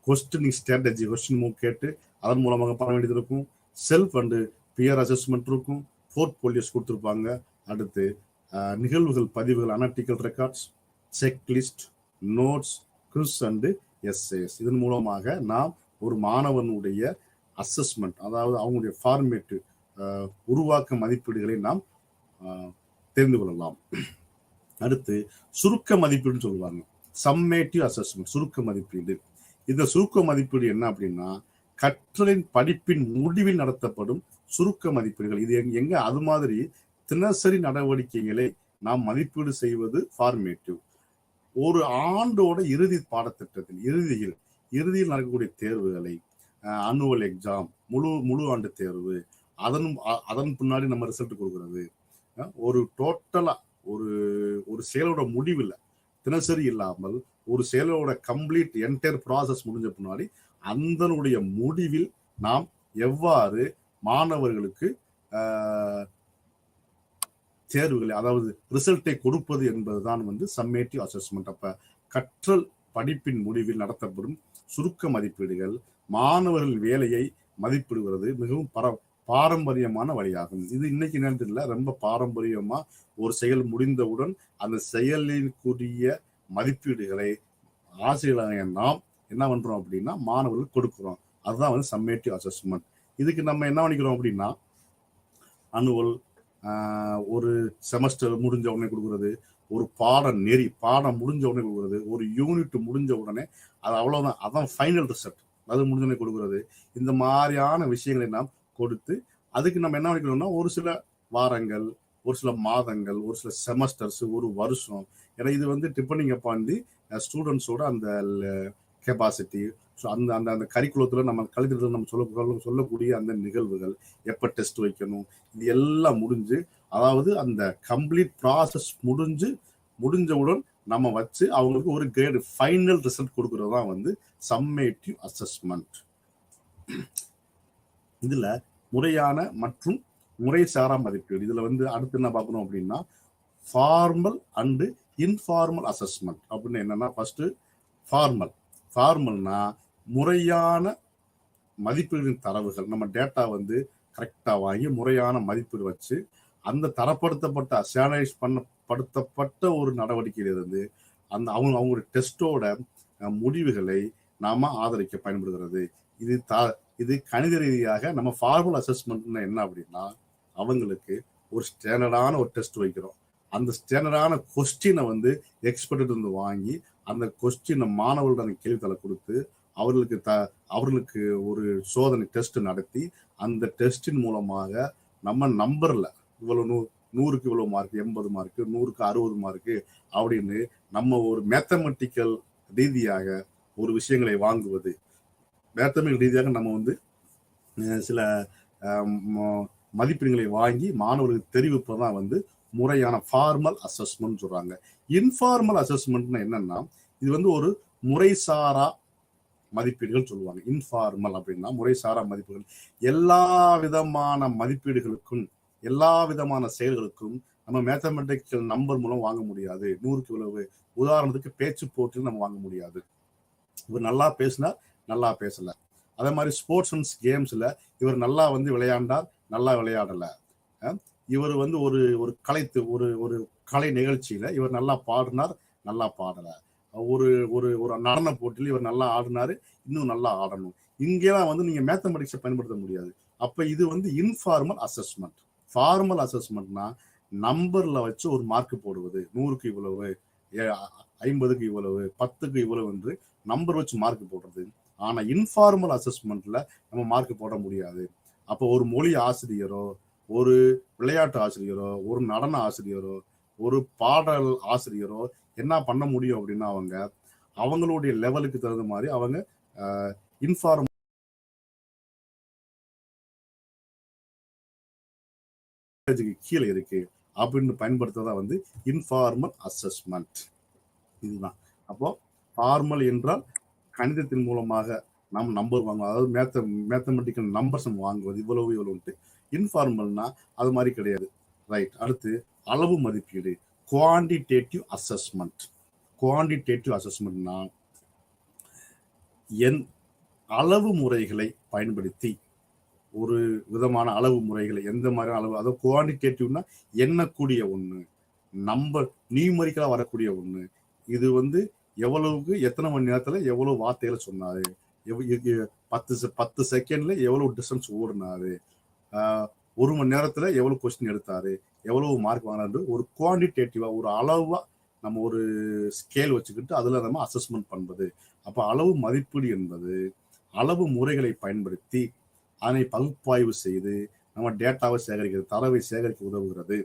கொஸ்டினிங் ஸ்ட்ராட்டஜி, கொஸ்டின் கேட்டு அதன் மூலமாக பண்ண வேண்டியது இருக்கும், செல்ஃப் அண்டு பியர் அசஸ்மெண்ட் இருக்கும், போர்ட்போலியோஸ் கொடுத்துருப்பாங்க. அடுத்து நிகழ்வுகள் பதிவுகள், analytical records, checklist, notes, quiz and SAS. இதன் மூலமாக நாம் ஒரு மாணவனுடைய அசஸ்மெண்ட், அதாவது அவங்களுடைய ஃபார்மேட்டிவ் உருவாக்க மதிப்பீடுகளை நாம் தெரிந்து கொள்ளலாம். அடுத்து சுருக்க மதிப்பீடுன்னு சொல்லுவாங்க, சம்மேட்டிவ் அசஸ்மெண்ட், சுருக்க மதிப்பீடு. இந்த சுருக்க மதிப்பீடு என்ன அப்படின்னா கற்றலின் படிப்பின் முடிவில் நடத்தப்படும் சுருக்க மதிப்பீடுகள். இது எங்க அது மாதிரி தினசரி நடவடிக்கைகளை நாம் மதிப்பீடு செய்வது ஃபார்மேட்டிவ். ஒரு ஆண்டோட இறுதி பாடத்திட்டத்தில் இறுதியில் நடக்கக்கூடிய தேர்வுகளை, அனுவல் எக்ஸாம், முழு ஆண்டு தேர்வு, அதன் பின்னாடி நம்ம ரிசல்ட் கொடுக்கறது, ஒரு டோட்டலா ஒரு செயலோட முடிவில் தினசரி இல்லாமல் ஒரு செயலோட கம்ப்ளீட் என்டையர் ப்ராசஸ் முடிஞ்ச பின்னாடி அதனுடைய முடிவில் நாம் எவ்வாறு மாணவர்களுக்கு தேர்வுகளை, அதாவது ரிசல்ட்டை கொடுப்பது என்பதுதான் வந்து சம்மேட்டிவ் அசஸ்மெண்ட். அப்ப கற்றல் படிப்பின் முடிவில் நடத்தப்படும் சுருக்க மதிப்பீடுகள் மாணவர்கள் வேலையை மதிப்பிடுகிறது மிகவும் பாரம்பரியமான வழியாகும். இது இன்னைக்கு நேரத்தில் ரொம்ப பாரம்பரியமா ஒரு செயல் முடிந்தவுடன் அந்த செயலிற்குரிய மதிப்பீடுகளை ஆசிரியர்களாக நாம் என்ன பண்றோம் அப்படின்னா மாணவர்களுக்கு கொடுக்குறோம். அதுதான் வந்து சம்மேட்டிவ் அசஸ்மெண்ட். இதுக்கு நம்ம என்ன பண்ணிக்கிறோம் அப்படின்னா அனுவல், ஒரு செமஸ்டர் முடிஞ்ச உடனே கொடுக்குறது, ஒரு பாடம் முடிஞ்ச உடனே கொடுக்குறது, ஒரு யூனிட் முடிஞ்ச உடனே அது அவ்வளவுதான், அதான் ஃபைனல் ரிசல்ட், அது முடிஞ்ச உடனே கொடுக்குறது. இந்த மாதிரியான விஷயங்களை நாம் கொடுத்து அதுக்கு நம்ம என்ன பண்ணிக்கிறோம்னா ஒரு சில வாரங்கள், ஒரு சில மாதங்கள், ஒரு சில செமஸ்டர்ஸ், ஒரு வருஷம். ஏன்னா இது வந்து டிபெண்டிங் அப்பான் தி ஸ்டூடெண்ட்ஸோட அந்த கெப்பாசிட்டி. ஸோ அந்த கரிக்குலத்தில் நம்ம கல்வித்தில் நம்ம சொல்லக்கூடிய அந்த நிகழ்வுகள், எப்போ டெஸ்ட் வைக்கணும், இது எல்லாம் முடிஞ்சு அதாவது அந்த கம்ப்ளீட் ப்ராசஸ் முடிஞ்சவுடன் நம்ம வச்சு அவங்களுக்கு ஒரு கிரேடு ஃபைனல் ரிசல்ட் கொடுக்கறது தான் வந்து சம்மேட்டிவ் அசஸ்மெண்ட். இதுல முறையான மற்றும் முறைசாரா மதிப்பீடு. இதுல வந்து அடுத்து என்ன பார்க்கணும் அப்படின்னா ஃபார்மல் அண்டு இன்ஃபார்மல் அசஸ்மெண்ட் அப்படின்னு என்னன்னா, ஃபர்ஸ்ட் ஃபார்மல்னா முறையான மதிப்பீடின் தரவுகள், நம்ம டேட்டா வந்து கரெக்டா வாங்கி முறையான மதிப்பீடு வச்சு அந்த தரப்படுத்தப்பட்ட ஸ்டாண்டர்டைஸ் படுத்தப்பட்ட ஒரு நடவடிக்கையிலிருந்து அந்த அவங்களுடைய டெஸ்டோட முடிவுகளை நாம ஆதரிக்க பயன்படுகிறது. இது கணித ரீதியாக நம்ம ஃபார்மல் அசஸ்மெண்ட் என்ன அப்படின்னா, அவங்களுக்கு ஒரு ஸ்டாண்டர்டான ஒரு டெஸ்ட் வைக்கிறோம். அந்த ஸ்டாண்டர்டான கொஸ்டினை வந்து எக்ஸ்பர்ட் இருந்து வாங்கி அந்த கொஸ்டினை மாணவர்களோட அந்த கேள்வித்தாளை கொடுத்து அவர்களுக்கு ஒரு சோதனை டெஸ்ட் நடத்தி அந்த டெஸ்டின் மூலமாக நம்ம நம்பர்ல இவ்வளவு 100க்கு இவ்வளவு மார்க், 80 மார்க்கு, 100க்கு 60 மார்க்கு அப்படின்னு நம்ம ஒரு மேத்தமெட்டிக்கல் ரீதியாக ஒரு விஷயங்களை வாங்குவது. மேத்தமெட்டிக்கல் ரீதியாக நம்ம வந்து சில மதிப்பீடுகளை வாங்கி மாணவர்களுக்கு தெரிவிப்பதான் வந்து முறையான ஃபார்மல் அசஸ்மெண்ட் சொல்றாங்க. இன்ஃபார்மல் அசஸ்மெண்ட் என்னன்னா, இது வந்து ஒரு முறைசாரா மதிப்பீடுகள் சொல்லுவாங்க. இன்ஃபார்மல் அப்படின்னா முறைசாரா மதிப்பீடுகள். எல்லா விதமான மதிப்பீடுகளுக்கும் எல்லா விதமான செயல்களுக்கும் நம்ம மேத்தமெட்டிக்கல் நம்பர் மூலம் வாங்க முடியாது. 100க்கு இவ்வளவு. உதாரணத்துக்கு பேச்சு போட்டியில் நம்ம வாங்க முடியாது. இவர் நல்லா பேசினார், நல்லா பேசல. அதே மாதிரி ஸ்போர்ட்ஸ் அண்ட் கேம்ஸ்ல இவர் நல்லா வந்து விளையாண்டார், நல்லா விளையாடல. இவர் வந்து ஒரு கலை நிகழ்ச்சியில இவர் நல்லா பாடினார், நல்லா பாடல. ஒரு ஒரு நடன போட்டியில் இவர் நல்லா ஆடினாரு, இன்னும் நல்லா ஆடணும். இங்கெல்லாம் வந்து நீங்க மேத்தமெட்டிக்ஸை பயன்படுத்த முடியாது. அப்ப இது வந்து இன்ஃபார்மல் அசஸ்மெண்ட். ஃபார்மல் அசஸ்மெண்ட்னா நம்பர்ல வச்சு ஒரு மார்க் போடுவது. 100க்கு இவ்வளவு, 50க்கு இவ்வளவு, 10க்கு இவ்வளவு என்று நம்பர் வச்சு மார்க் போடுறது. ஆனா இன்ஃபார்மல் அசஸ்மெண்ட்ல நம்ம மார்க் போட முடியாது. அப்போ ஒரு மொழி ஆசிரியரோ, ஒரு விளையாட்டு ஆசிரியரோ, ஒரு நடன ஆசிரியரோ, ஒரு பாடல் ஆசிரியரோ என்ன பண்ண முடியும் அப்படின்னா, அவங்களுடைய லெவலுக்கு தகுந்த மாதிரி அவங்க இன்ஃபார்மல் கீழே இருக்கு அப்படின்னு பயன்படுத்துறதா வந்து இன்ஃபார்மல் அசஸ்மெண்ட். இதுதான். அப்போ ஃபார்மல் என்றால் கணிதத்தின் மூலமாக நாம் நம்பர் வாங்குவோம், அதாவது மேத்தமெட்டிக்கல் நம்பர்ஸ் வாங்குவது, இவ்வளவு. இன்ஃபார்மல்னா அது மாதிரி கிடையாது. ரைட். அடுத்து அளவு மதிப்பீடு, குவான்டிடேட்டிவ் அசஸ்மெண்ட். குவான்டிடேட்டிவ் அசஸ்மெண்ட்னா அளவு முறைகளை பயன்படுத்தி ஒரு விதமான அளவு முறைகளை, எந்த மாதிரி அளவு, அதாவது குவான்டிடேட்டிவ்னா எண்ணக்கூடிய ஒண்ணு, நம்பர் நியூமரிக்கலா வரக்கூடிய ஒண்ணு. இது வந்து எவ்வளவுக்கு எத்தனை மணி நேரத்துல எவ்வளவு வார்த்தைகளை சொன்னாரு, 10 செகண்ட்ல எவ்வளவு டிஸ்டன்ஸ் ஓடினாரு, 1 மணி நேரத்துல எவ்வளவு கொஸ்டின் எடுத்தாரு, எவ்வளவு மார்க் வாங்கினாரு, ஒரு குவான்டிடேட்டிவா ஒரு அளவா நம்ம ஒரு ஸ்கேல் வச்சுக்கிட்டு அதுல நம்ம அசஸ்மெண்ட் பண்றது. அப்ப அளவு மதிப்பீடு என்பது அளவு முறைகளை பயன்படுத்தி அதனை பகுப்பாய்வு செய்து நம்ம டேட்டாவை சேகரிக்கிறது, தரவை சேகரிக்க உதவுகிறது.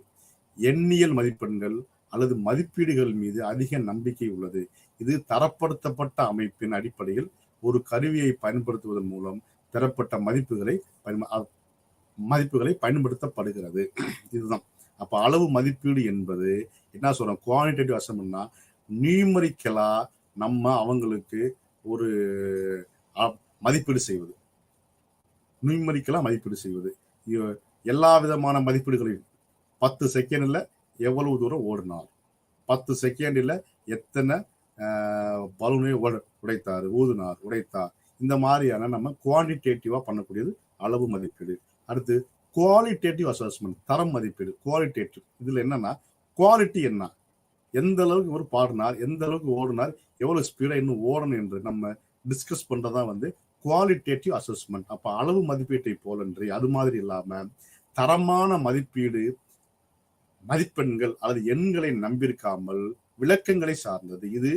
எண்ணியல் மதிப்பெண்கள் அல்லது மதிப்பீடுகள் மீது அதிக நம்பிக்கை உள்ளது. இது தரப்படுத்தப்பட்ட அமைப்பின் அடிப்படையில் ஒரு கருவியை பயன்படுத்துவதன் மூலம் பெறப்பட்ட மதிப்புகளை பயன்படுத்தப்படுகிறது. இதுதான். அப்ப அளவு மதிப்பீடு என்பது என்ன சொல்றோம், குவான்டிடேட்டிவ் அசஸ்மெண்ட்னா நியூமரிக்கலா நம்ம அவங்களுக்கு ஒரு மதிப்பீடு செய்வது. நியூமரிக்கலா மதிப்பீடு செய்வது. எல்லா விதமான மதிப்பீடுகளையும் 10 செகண்ட்ல எவ்வளவு தூரம் ஓடினார், 10 செகண்ட்ல எத்தனை பலூனை உடைத்தார், ஊதினார், உடைத்தார். இந்த மாதிரியான நம்ம குவான்டிடேட்டிவா பண்ணக்கூடியது அளவு மதிப்பீடு. அடுத்து குவாலிட்டேட்டிவ் அசஸ்மெண்ட், தரம் மதிப்பீடு. குவாலிட்டேட்டிவ் இதுல என்னன்னா, குவாலிட்டி என்ன, எந்த அளவுக்கு ஒரு பாடினார், எந்த அளவுக்கு ஓடினார், எவ்வளவு ஸ்பீடா இன்னும் ஓடணும் என்று நம்ம டிஸ்கஸ் பண்றதா வந்து குவாலிட்டேட்டிவ் அசஸ்மெண்ட். அப்ப அளவு மதிப்பீட்டை போலன்றி அது மாதிரி இல்லாம தரமான மதிப்பீடு மதிப்பெண்கள் அல்லது எண்களை நம்பியிருக்காமல் விளக்கங்களை சார்ந்தது. இது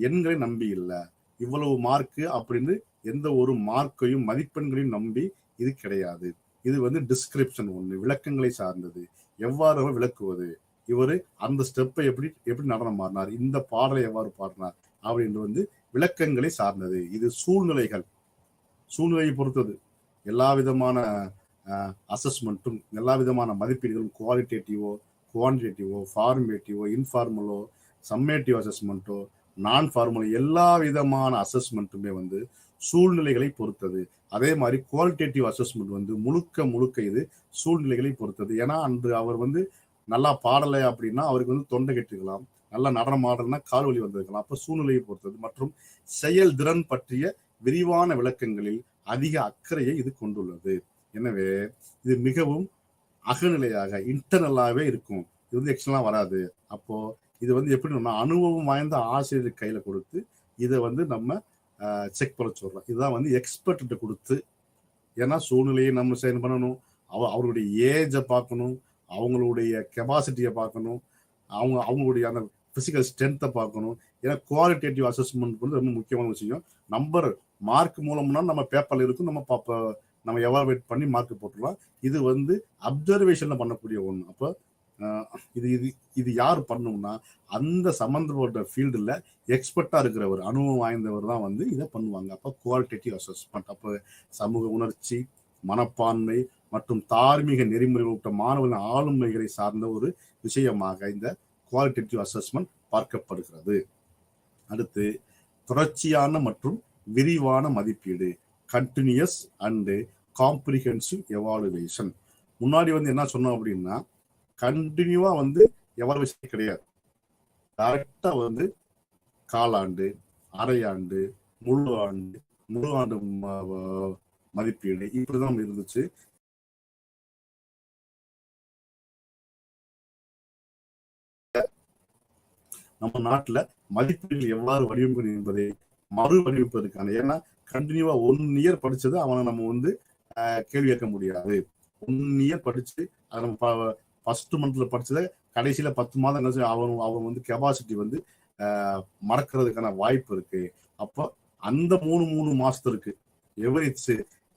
எண்களை நம்பி இல்லை, இவ்வளவு மார்க்கு அப்படின்னு எந்த ஒரு மார்க்கையும் மதிப்பெண்களையும் நம்பி இது கிடையாது. இது வந்து டிஸ்கிரிப்ஷன் ஒண்ணு, விளக்கங்களை சார்ந்தது. எவ்வாறு விளக்குவது, இவரு அந்த ஸ்டெப்பை எப்படி நடனம் மாறினார், இந்த பாடலை எவ்வாறு பாடினார் அப்படின்னு வந்து விளக்கங்களை சார்ந்தது. இது சூழ்நிலையை பொறுத்தது. எல்லா விதமான அசஸ்மெண்ட்டும் எல்லா விதமான மதிப்பீடுகளும் குவாலிட்டேட்டிவோ குவான்டிடேட்டிவோ ஃபார்மேட்டிவோ இன்ஃபார்மலோ சம்மேட்டிவ் அசஸ்மெண்ட்டோ நான் ஃபார்மலோ எல்லா விதமான அசஸ்மெண்ட்டுமே வந்து சூழ்நிலைகளை பொறுத்தது. அதே மாதிரி குவாலிட்டேட்டிவ் அசஸ்மெண்ட் வந்து முழுக்க இது சூழ்நிலைகளை பொறுத்தது. ஏன்னா அன்று அவர் வந்து நல்லா பாடலை அப்படின்னா அவருக்கு வந்து தொண்டை கட்டிருக்கலாம், நல்லா நடனம் ஆடலைன்னா கால் வலி வந்திருக்கலாம். அப்போ சூழ்நிலையை பொறுத்தது. மற்றும் செயல்திறன் பற்றிய விரிவான விளக்கங்களில் அதிக அக்கறையை இது கொண்டுள்ளது. எனவே இது மிகவும் அகநிலையாக இன்டர்னலாகவே இருக்கும். இது வந்து எக்ஸ்டர்னலா வராது. அப்போ இது வந்து எப்படின்னா அனுபவம் வாய்ந்த ஆசிரியர் கையில கொடுத்து இதை வந்து நம்ம செக் பண்ண சொல்றோம். இதுதான் வந்து எக்ஸ்பர்ட்ட கொடுத்து, ஏன்னா சூழ்நிலையை நம்ம செயல் பண்ணணும், அவருடைய ஏஜை பார்க்கணும், அவங்களுடைய கெப்பாசிட்டியை பார்க்கணும், அவங்களுடைய அந்த பிசிக்கல் ஸ்ட்ரென்த்தை பார்க்கணும். ஏன்னா குவாலிட்டேட்டிவ் அசஸ்மெண்ட் வந்து ரொம்ப முக்கியமான விஷயம். நம்பர் மார்க் மூலம்னா நம்ம பேப்பர்ல இருக்கும், நம்ம எவாலுவேட் பண்ணி மார்க் போட்டுடலாம். இது வந்து அப்சர்வேஷன்ல பண்ணக்கூடிய ஒன்று. அப்போ இது யார் பண்ணணும்னா அந்த சம்பந்தப்பட்ட ஃபீல்டுல எக்ஸ்பர்ட்டா இருக்கிறவர், அனுபவம் வாய்ந்தவர் தான் வந்து இதை பண்ணுவாங்க. அப்போ குவாலிட்டேட்டிவ் அசஸ்மெண்ட். அப்போ சமூக உணர்ச்சி, மனப்பான்மை மற்றும் தார்மீக நெறிமுறைகளூட்ட மாணவர்களின் ஆளுமைகளை சார்ந்த ஒரு விஷயமாக இந்த குவாலிட்டேட்டிவ் அசஸ்மெண்ட் பார்க்கப்படுகிறது. அடுத்து தொடர்ச்சியான மற்றும் விரிவான மதிப்பீடு, கண்டினியூஸ் அண்ட் காம்ப்ரிஹென்சிவ் எவாலுவேஷன். முன்னாடி வந்து என்ன சொன்னோம் அப்படின்னா கண்டினியூவா வந்து எவாலுவேஷன் கிடையாது. டைரக்டா வந்து காலாண்டு, அரையாண்டு, முழு ஆண்டு மதிப்பீடு இப்படிதான் இருந்துச்சு. நம்ம நாட்டுல மதிப்பீடுகள் எவ்வாறு வடிவமைப்பு என்பதை மறு வடிவமைப்பதற்கான, ஏன்னா கண்டினியூவா 1 இயர் படிச்சது அவனை நம்ம வந்து கேள்வி கேட்க முடியாது. 1 இயர் படிச்சு அதை நம்ம ஃபர்ஸ்ட் மந்த்ல படிச்சதை கடைசியில 10 மாதம் கழிச்சு அவன் வந்து கெப்பாசிட்டி வந்து மறக்கிறதுக்கான வாய்ப்பு இருக்கு. அப்போ அந்த 3 மாசத்திற்கு every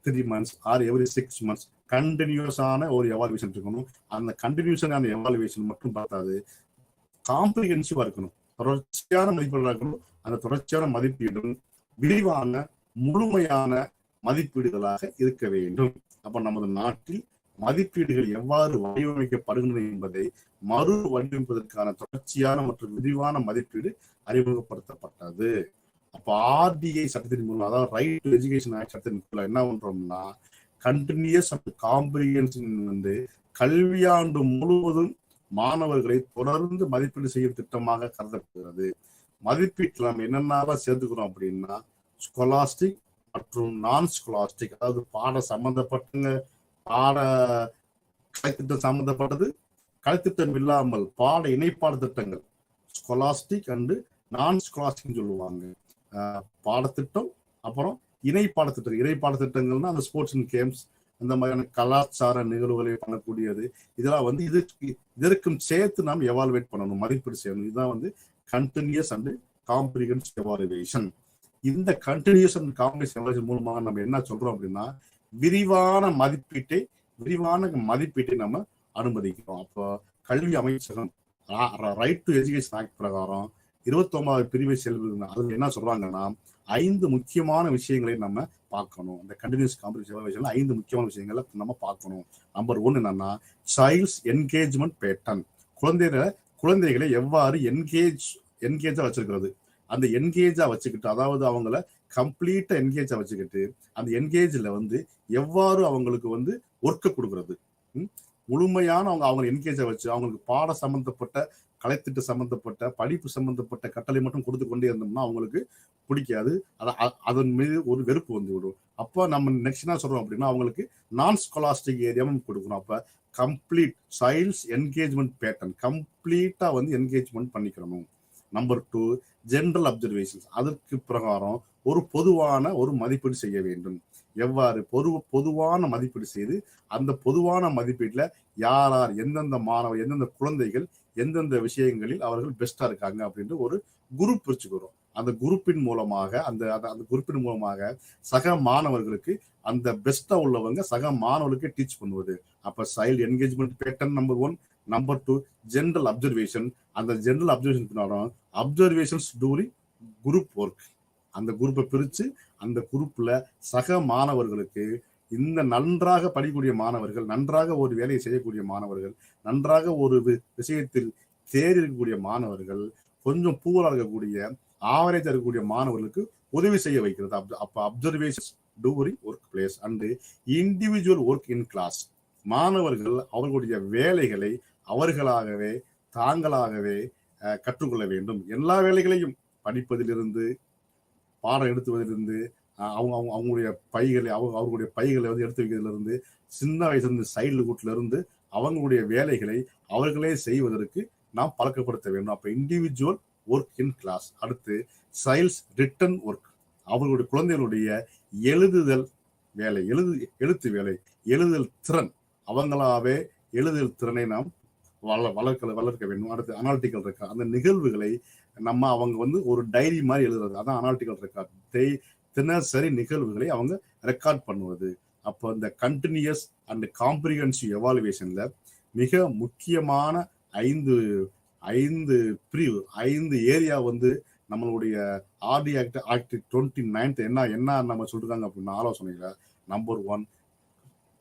3 months or every 6 months கண்டினியூஸான ஒரு எவாலுவேஷன் இருக்கணும். அந்த கண்டினியூஸான எவாலுவேஷன் மட்டும் பார்த்தாது, காம்ப்ரிஹென்சிவா இருக்கணும், தொடர்ச்சியான மதிப்பீடுகள் இருக்கணும். அந்த தொடர்ச்சியான மதிப்பீடும் விரிவான முழுமையான மதிப்பீடுகளாக இருக்க வேண்டும். அப்ப நமது நாட்டில் மதிப்பீடுகள் எவ்வாறு வடிவமைக்கப்படுகின்றன என்பதை மறு வடிவமைப்பதற்கான தொடர்ச்சியான மற்றும் விரிவான மதிப்பீடு அறிமுகப்படுத்தப்பட்டது. அப்ப ஆர்டிஐ சட்டத்தின் மூலம், அதாவது ரைட் டு எஜுகேஷன் ஆக்ட் சட்டத்தின் மூலம் என்ன பண்றோம்னா கண்டினியூஸ் அண்ட் காம்ப்ரிஹென்ஷன் வந்து கல்வியாண்டு முழுவதும் மாணவர்களை தொடர்ந்து மதிப்பீடு செய்யும் திட்டமாக கருதப்படுகிறது. மதிப்பீட்டில் நம்ம என்னென்னலாம் சேர்த்துக்கிறோம் அப்படின்னா ஸ்கொலாஸ்டிக் மற்றும் நான் ஸ்கொலாஸ்டிக், அதாவது பாட சம்பந்தப்பட்ட பாட கலைத்திட்டம் சம்பந்தப்பட்டது, கலைத்திட்டம் இல்லாமல் பாட இணைப்பாட திட்டங்கள் ஸ்கொலாஸ்டிக் அண்டு நான் ஸ்கொலாஸ்டிக் சொல்லுவாங்க. பாடத்திட்டம் அப்புறம் இணை பாடத்திட்டங்கள்னா அந்த ஸ்போர்ட்ஸ் அண்ட் கேம்ஸ், இந்த மாதிரியான கலாச்சார நிகழ்வுகளை பண்ணக்கூடியது. இதெல்லாம் வந்து இதற்கும் சேர்த்து நாம் எவாலுவேட் பண்ணணும், மதிப்பீடு செய்யணும். இதுதான் வந்து கண்டினியூஸ் அண்ட் காம்ப்ரிஹென்சிவ் எவாலுவேஷன். இந்த கண்டினியூஸ் அண்ட் காம்ப்ரிஹென்சிவ் எவாலுவேஷன் மூலமாக நம்ம என்ன சொல்றோம் அப்படின்னா விரிவான மதிப்பீட்டை நம்ம அனுமதிக்கிறோம். அப்போ கல்வி அமைச்சகம் ரைட் டு எஜுகேஷன் ஆக்ட் பிரகாரம் 29வது பிரிவை செல்வது, அதுல என்ன சொல்றாங்கன்னா 5 முக்கியமான விஷயங்களை நம்ம பார்க்கணும். இந்த கண்டினியூஸ் காம்ப்ரிஹென்சிவ் எவாலுவேஷன்ல 5 முக்கியமான விஷயங்களை நம்ம பார்க்கணும். நம்பர் 1 என்னன்னா சைல்ட்ஸ் என்கேஜ்மெண்ட் பேட்டர்ன், குழந்தைகளை எவ்வாறு என்கேஜா வச்சிருக்கிறது. அந்த என்கேஜா வச்சுக்கிட்டு, அதாவது அவங்கள கம்ப்ளீட்டா என்கேஜா வச்சுக்கிட்டு அந்த என்கேஜ்ல வந்து எவ்வாறு அவங்களுக்கு வந்து ஒர்க்கை கொடுக்கறது, முழுமையான அவங்க என்கேஜா வச்சு அவங்களுக்கு பாட சம்பந்தப்பட்ட, கலைத்திட்ட சம்பந்தப்பட்ட, படிப்பு சம்பந்தப்பட்ட கட்டளை மட்டும் கொடுத்து கொண்டே இருந்தோம்னா அவங்களுக்கு பிடிக்காது, அதன் மீது ஒரு வெறுப்பு வந்து விடும். அப்போ நம்ம நெக்ஸ்ட் என்ன சொல்றோம் அப்படின்னா அவங்களுக்கு நான் ஸ்காலஸ்டிக் ஏரியாவும் கொடுக்கணும். அப்ப கம்ப்ளீட் சைல்ட்ஸ் என்கேஜ்மெண்ட் பேட்டர்ன் கம்ப்ளீட்டா வந்து என்கேஜ்மெண்ட் பண்ணிக்கணும். நம்பர் 2 ஜெனரல் அப்சர்வேஷன்ஸ், அதற்கு பிரகாரம் ஒரு பொதுவான ஒரு மதிப்பீடு செய்ய வேண்டும். எவ்வாறு பொதுவான மதிப்பீடு செய்து அந்த பொதுவான மதிப்பீட்டுல யார் எந்தெந்த மாணவர், எந்தெந்த குழந்தைகள் எந்தெந்த விஷயங்களில் அவர்கள் பெஸ்டா இருக்காங்க அப்படின்ற ஒரு குரூப் வச்சுக்கிறோம். அந்த குரூப்பின் மூலமாக சக மாணவர்களுக்கு அந்த பெஸ்டா உள்ளவங்க சக மாணவர்களுக்கு டீச் பண்ணுவது. அப்ப child engagement pattern number 1. Number 2 general observation. அந்த ஜெனரல் அப்சர்வேஷன் பின்னாலும் அப்சர்வேஷன்ஸ் டூரிங் குரூப் ஒர்க், அந்த குரூப்பை பிரிச்சு அந்த குரூப்ல சக மாணவர்களுக்கு இந்த நன்றாக படிக்கக்கூடிய மாணவர்கள், நன்றாக ஒரு வேலையை செய்யக்கூடிய மாணவர்கள், நன்றாக ஒரு விஷயத்தில் தேறி இருக்கக்கூடிய மாணவர்கள், கொஞ்சம் பூவலா இருக்கக்கூடிய ஆவரேஜா இருக்கக்கூடிய மாணவர்களுக்கு உதவி செய்ய வைக்கிறது. அப்ப observation during work place and individual work in class. மாணவர்கள் அவர்களுடைய வேலைகளை அவர்களாகவே தாங்களாகவே கற்றுக்கொள்ள வேண்டும். எல்லா வேலைகளையும் படிப்பதிலிருந்து, பாடம் எடுத்துவதிலிருந்து, அவங்களுடைய பைகளை அவர்களுடைய பைகளை வந்து எடுத்து வைக்கிறதுல சின்ன வயசுல சைல்டு ஹுட்ல இருந்து அவங்களுடைய வேலைகளை அவர்களே செய்வதற்கு நாம் பழக்கப்படுத்த வேண்டும். அப்ப இண்டிவிஜுவல் ஒர்க் இன் கிளாஸ். அடுத்து சைல்ட்ஸ் ரிட்டன் ஒர்க். அவர்களுடைய குழந்தைகளுடைய எழுதுதல் வேலை, எழுத்து வேலை, எழுதுதல் திறன், அவங்களாவே எழுதுதல் திறனை நாம் வளர்க்க வேண்டும். அடுத்து அனாலிட்டிக்கல் ரெக்கார்ட். அந்த நிகழ்வுகளை நம்ம அவங்க வந்து ஒரு டைரி மாதிரி எழுதுறது, அதான் அனாலிட்டிக்கல் ரெக்கார்ட். தினசரி நிகழ்வுகளை அவங்க ரெக்கார்ட் பண்ணுவது. அப்போ இந்த கண்டினியூஸ் அண்ட் காம்ப்ரிஹென்சிவ் எவாலுவேஷன்ல மிக முக்கியமான 5 பிரிவு, 5 ஏரியா வந்து நம்மளுடைய ஆர்டி ஆக்ட் 29 என்ன நம்ம சொல்றாங்க அப்படின்னா ஆலோசனையில, நம்பர் 1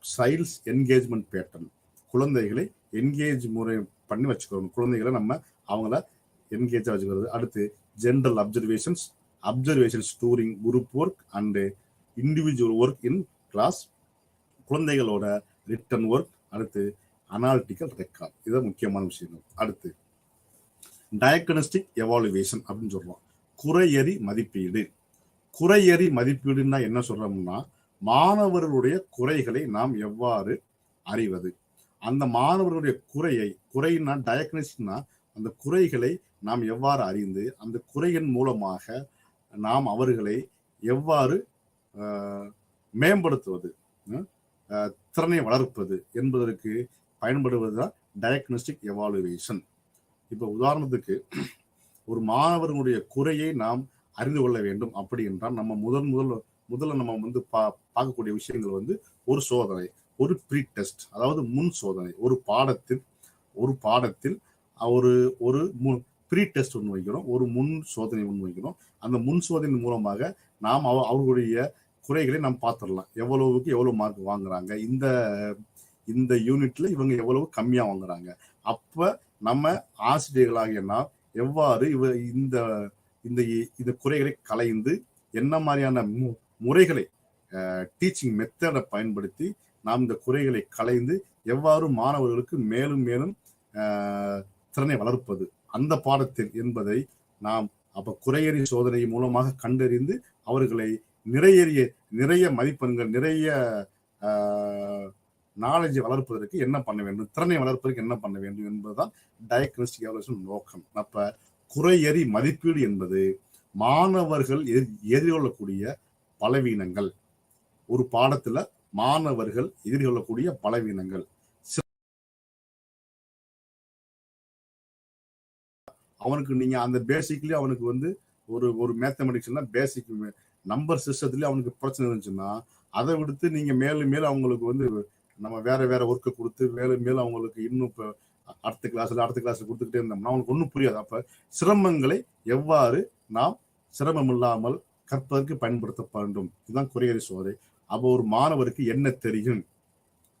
சைல்ட்ஸ் என்கேஜ்மெண்ட் பேட்டர்ன். குழந்தைகளை என்கேஜ் முறை பண்ணி வச்சுக்கணும். குழந்தைகளை நம்ம அவங்கள என்கேஜா வச்சுக்கிறது. அடுத்து general observations during group work and individual work in class. குழந்தைகளோட ரிட்டன் ஒர்க். அடுத்து அனாலிட்டிக்கல் ரெக்கார்ட். இது முக்கியமான விஷயம். அடுத்து டயக்னோஸ்டிக் எவாலுவேஷன் அப்படின்னு சொல்றோம். குறையறி மதிப்பீடு. குறையறி மதிப்பீடுன்னா என்ன சொல்றோம்னா, மாணவர்களுடைய குறைகளை நாம் எவ்வாறு அறிவது, அந்த மாணவர்களுடைய குறைனா டயக்னோஸ்டிக்னா அந்த குறைகளை நாம் எவ்வாறு அறிந்து அந்த குறையின் மூலமாக நாம் அவர்களை எவ்வாறு மேம்படுத்துவது, திறனை வளர்ப்பது என்பதற்கு பயன்படுவதுதான் டயக்னோஸ்டிக் எவாலுவேஷன். இப்போ உதாரணத்துக்கு ஒரு மாணவர்களுடைய குறையை நாம் அறிந்து கொள்ள வேண்டும் அப்படி என்றால் நம்ம முதல்ல நம்ம வந்து பார்க்கக்கூடிய விஷயங்கள் வந்து ஒரு சோதனை, ஒரு ப்ரீ டெஸ்ட், அதாவது முன் சோதனை. ஒரு பாடத்தில் ஒரு ப்ரீ டெஸ்ட் ஒன்று வைக்கிறோம், ஒரு முன் சோதனை ஒன்று வைக்கிறோம். அந்த முன் சோதனை மூலமாக நாம் அவர்களுடைய குறைகளை நாம் பார்த்துடலாம். எவ்வளவுக்கு எவ்வளவு மார்க் வாங்குறாங்க, இந்த யூனிட்ல இவங்க எவ்வளவு கம்மியா வாங்குறாங்க. அப்ப நம்ம ஆசிரியர்களாகிய நாம் எவ்வாறு இந்த குறைகளை களைந்து என்ன மாதிரியான முறைகளை, டீச்சிங் மெத்தடை பயன்படுத்தி நாம் இந்த குறைகளை களைந்து எவ்வாறு மாணவர்களுக்கு மேலும் மேலும் திறனை வளர்ப்பது அந்த பாடத்தில் என்பதை நாம் அப்ப குறையறி சோதனை மூலமாக கண்டறிந்து அவர்களை நிறைய மதிப்பெண்கள், நிறைய நாலேஜை வளர்ப்பதற்கு என்ன பண்ண வேண்டும், திறனை வளர்ப்பதற்கு என்ன பண்ண வேண்டும் என்பதுதான் டயக்னோஸ்டிக் எவாலுவேஷன் நோக்கம். அப்ப குறையறி மதிப்பீடு என்பது மாணவர்கள் எதிர்கொள்ளக்கூடிய பலவீனங்கள். ஒரு பாடத்துல மாணவர்கள் எதிர்கொள்ளக்கூடிய பலவீனங்கள். அவனுக்கு நீங்க அந்த பேசிக்லி அவனுக்கு வந்து ஒரு மேத்தமெட்டிக்ஸ்னா பேசிக் நம்பர் சிஸ்டத்துலயே அவனுக்கு பிரச்சனை இருந்துச்சுன்னா அதை விடுத்து நீங்க மேலும் அவங்களுக்கு வந்து நம்ம வேற ஒர்க்கை கொடுத்து மேலும் அவங்களுக்கு இன்னும் இப்போ அடுத்த கிளாஸ்ல கொடுத்துக்கிட்டே இருந்தோம்னா அவனுக்கு ஒன்றும் புரியாது. அப்ப சிரமங்களை எவ்வாறு நாம் சிரமம் இல்லாமல் கற்பதற்கு பயன்படுத்த வேண்டும், இதுதான் குறையறி சோதனை. அப்போ ஒரு மாணவருக்கு என்ன தெரியும்,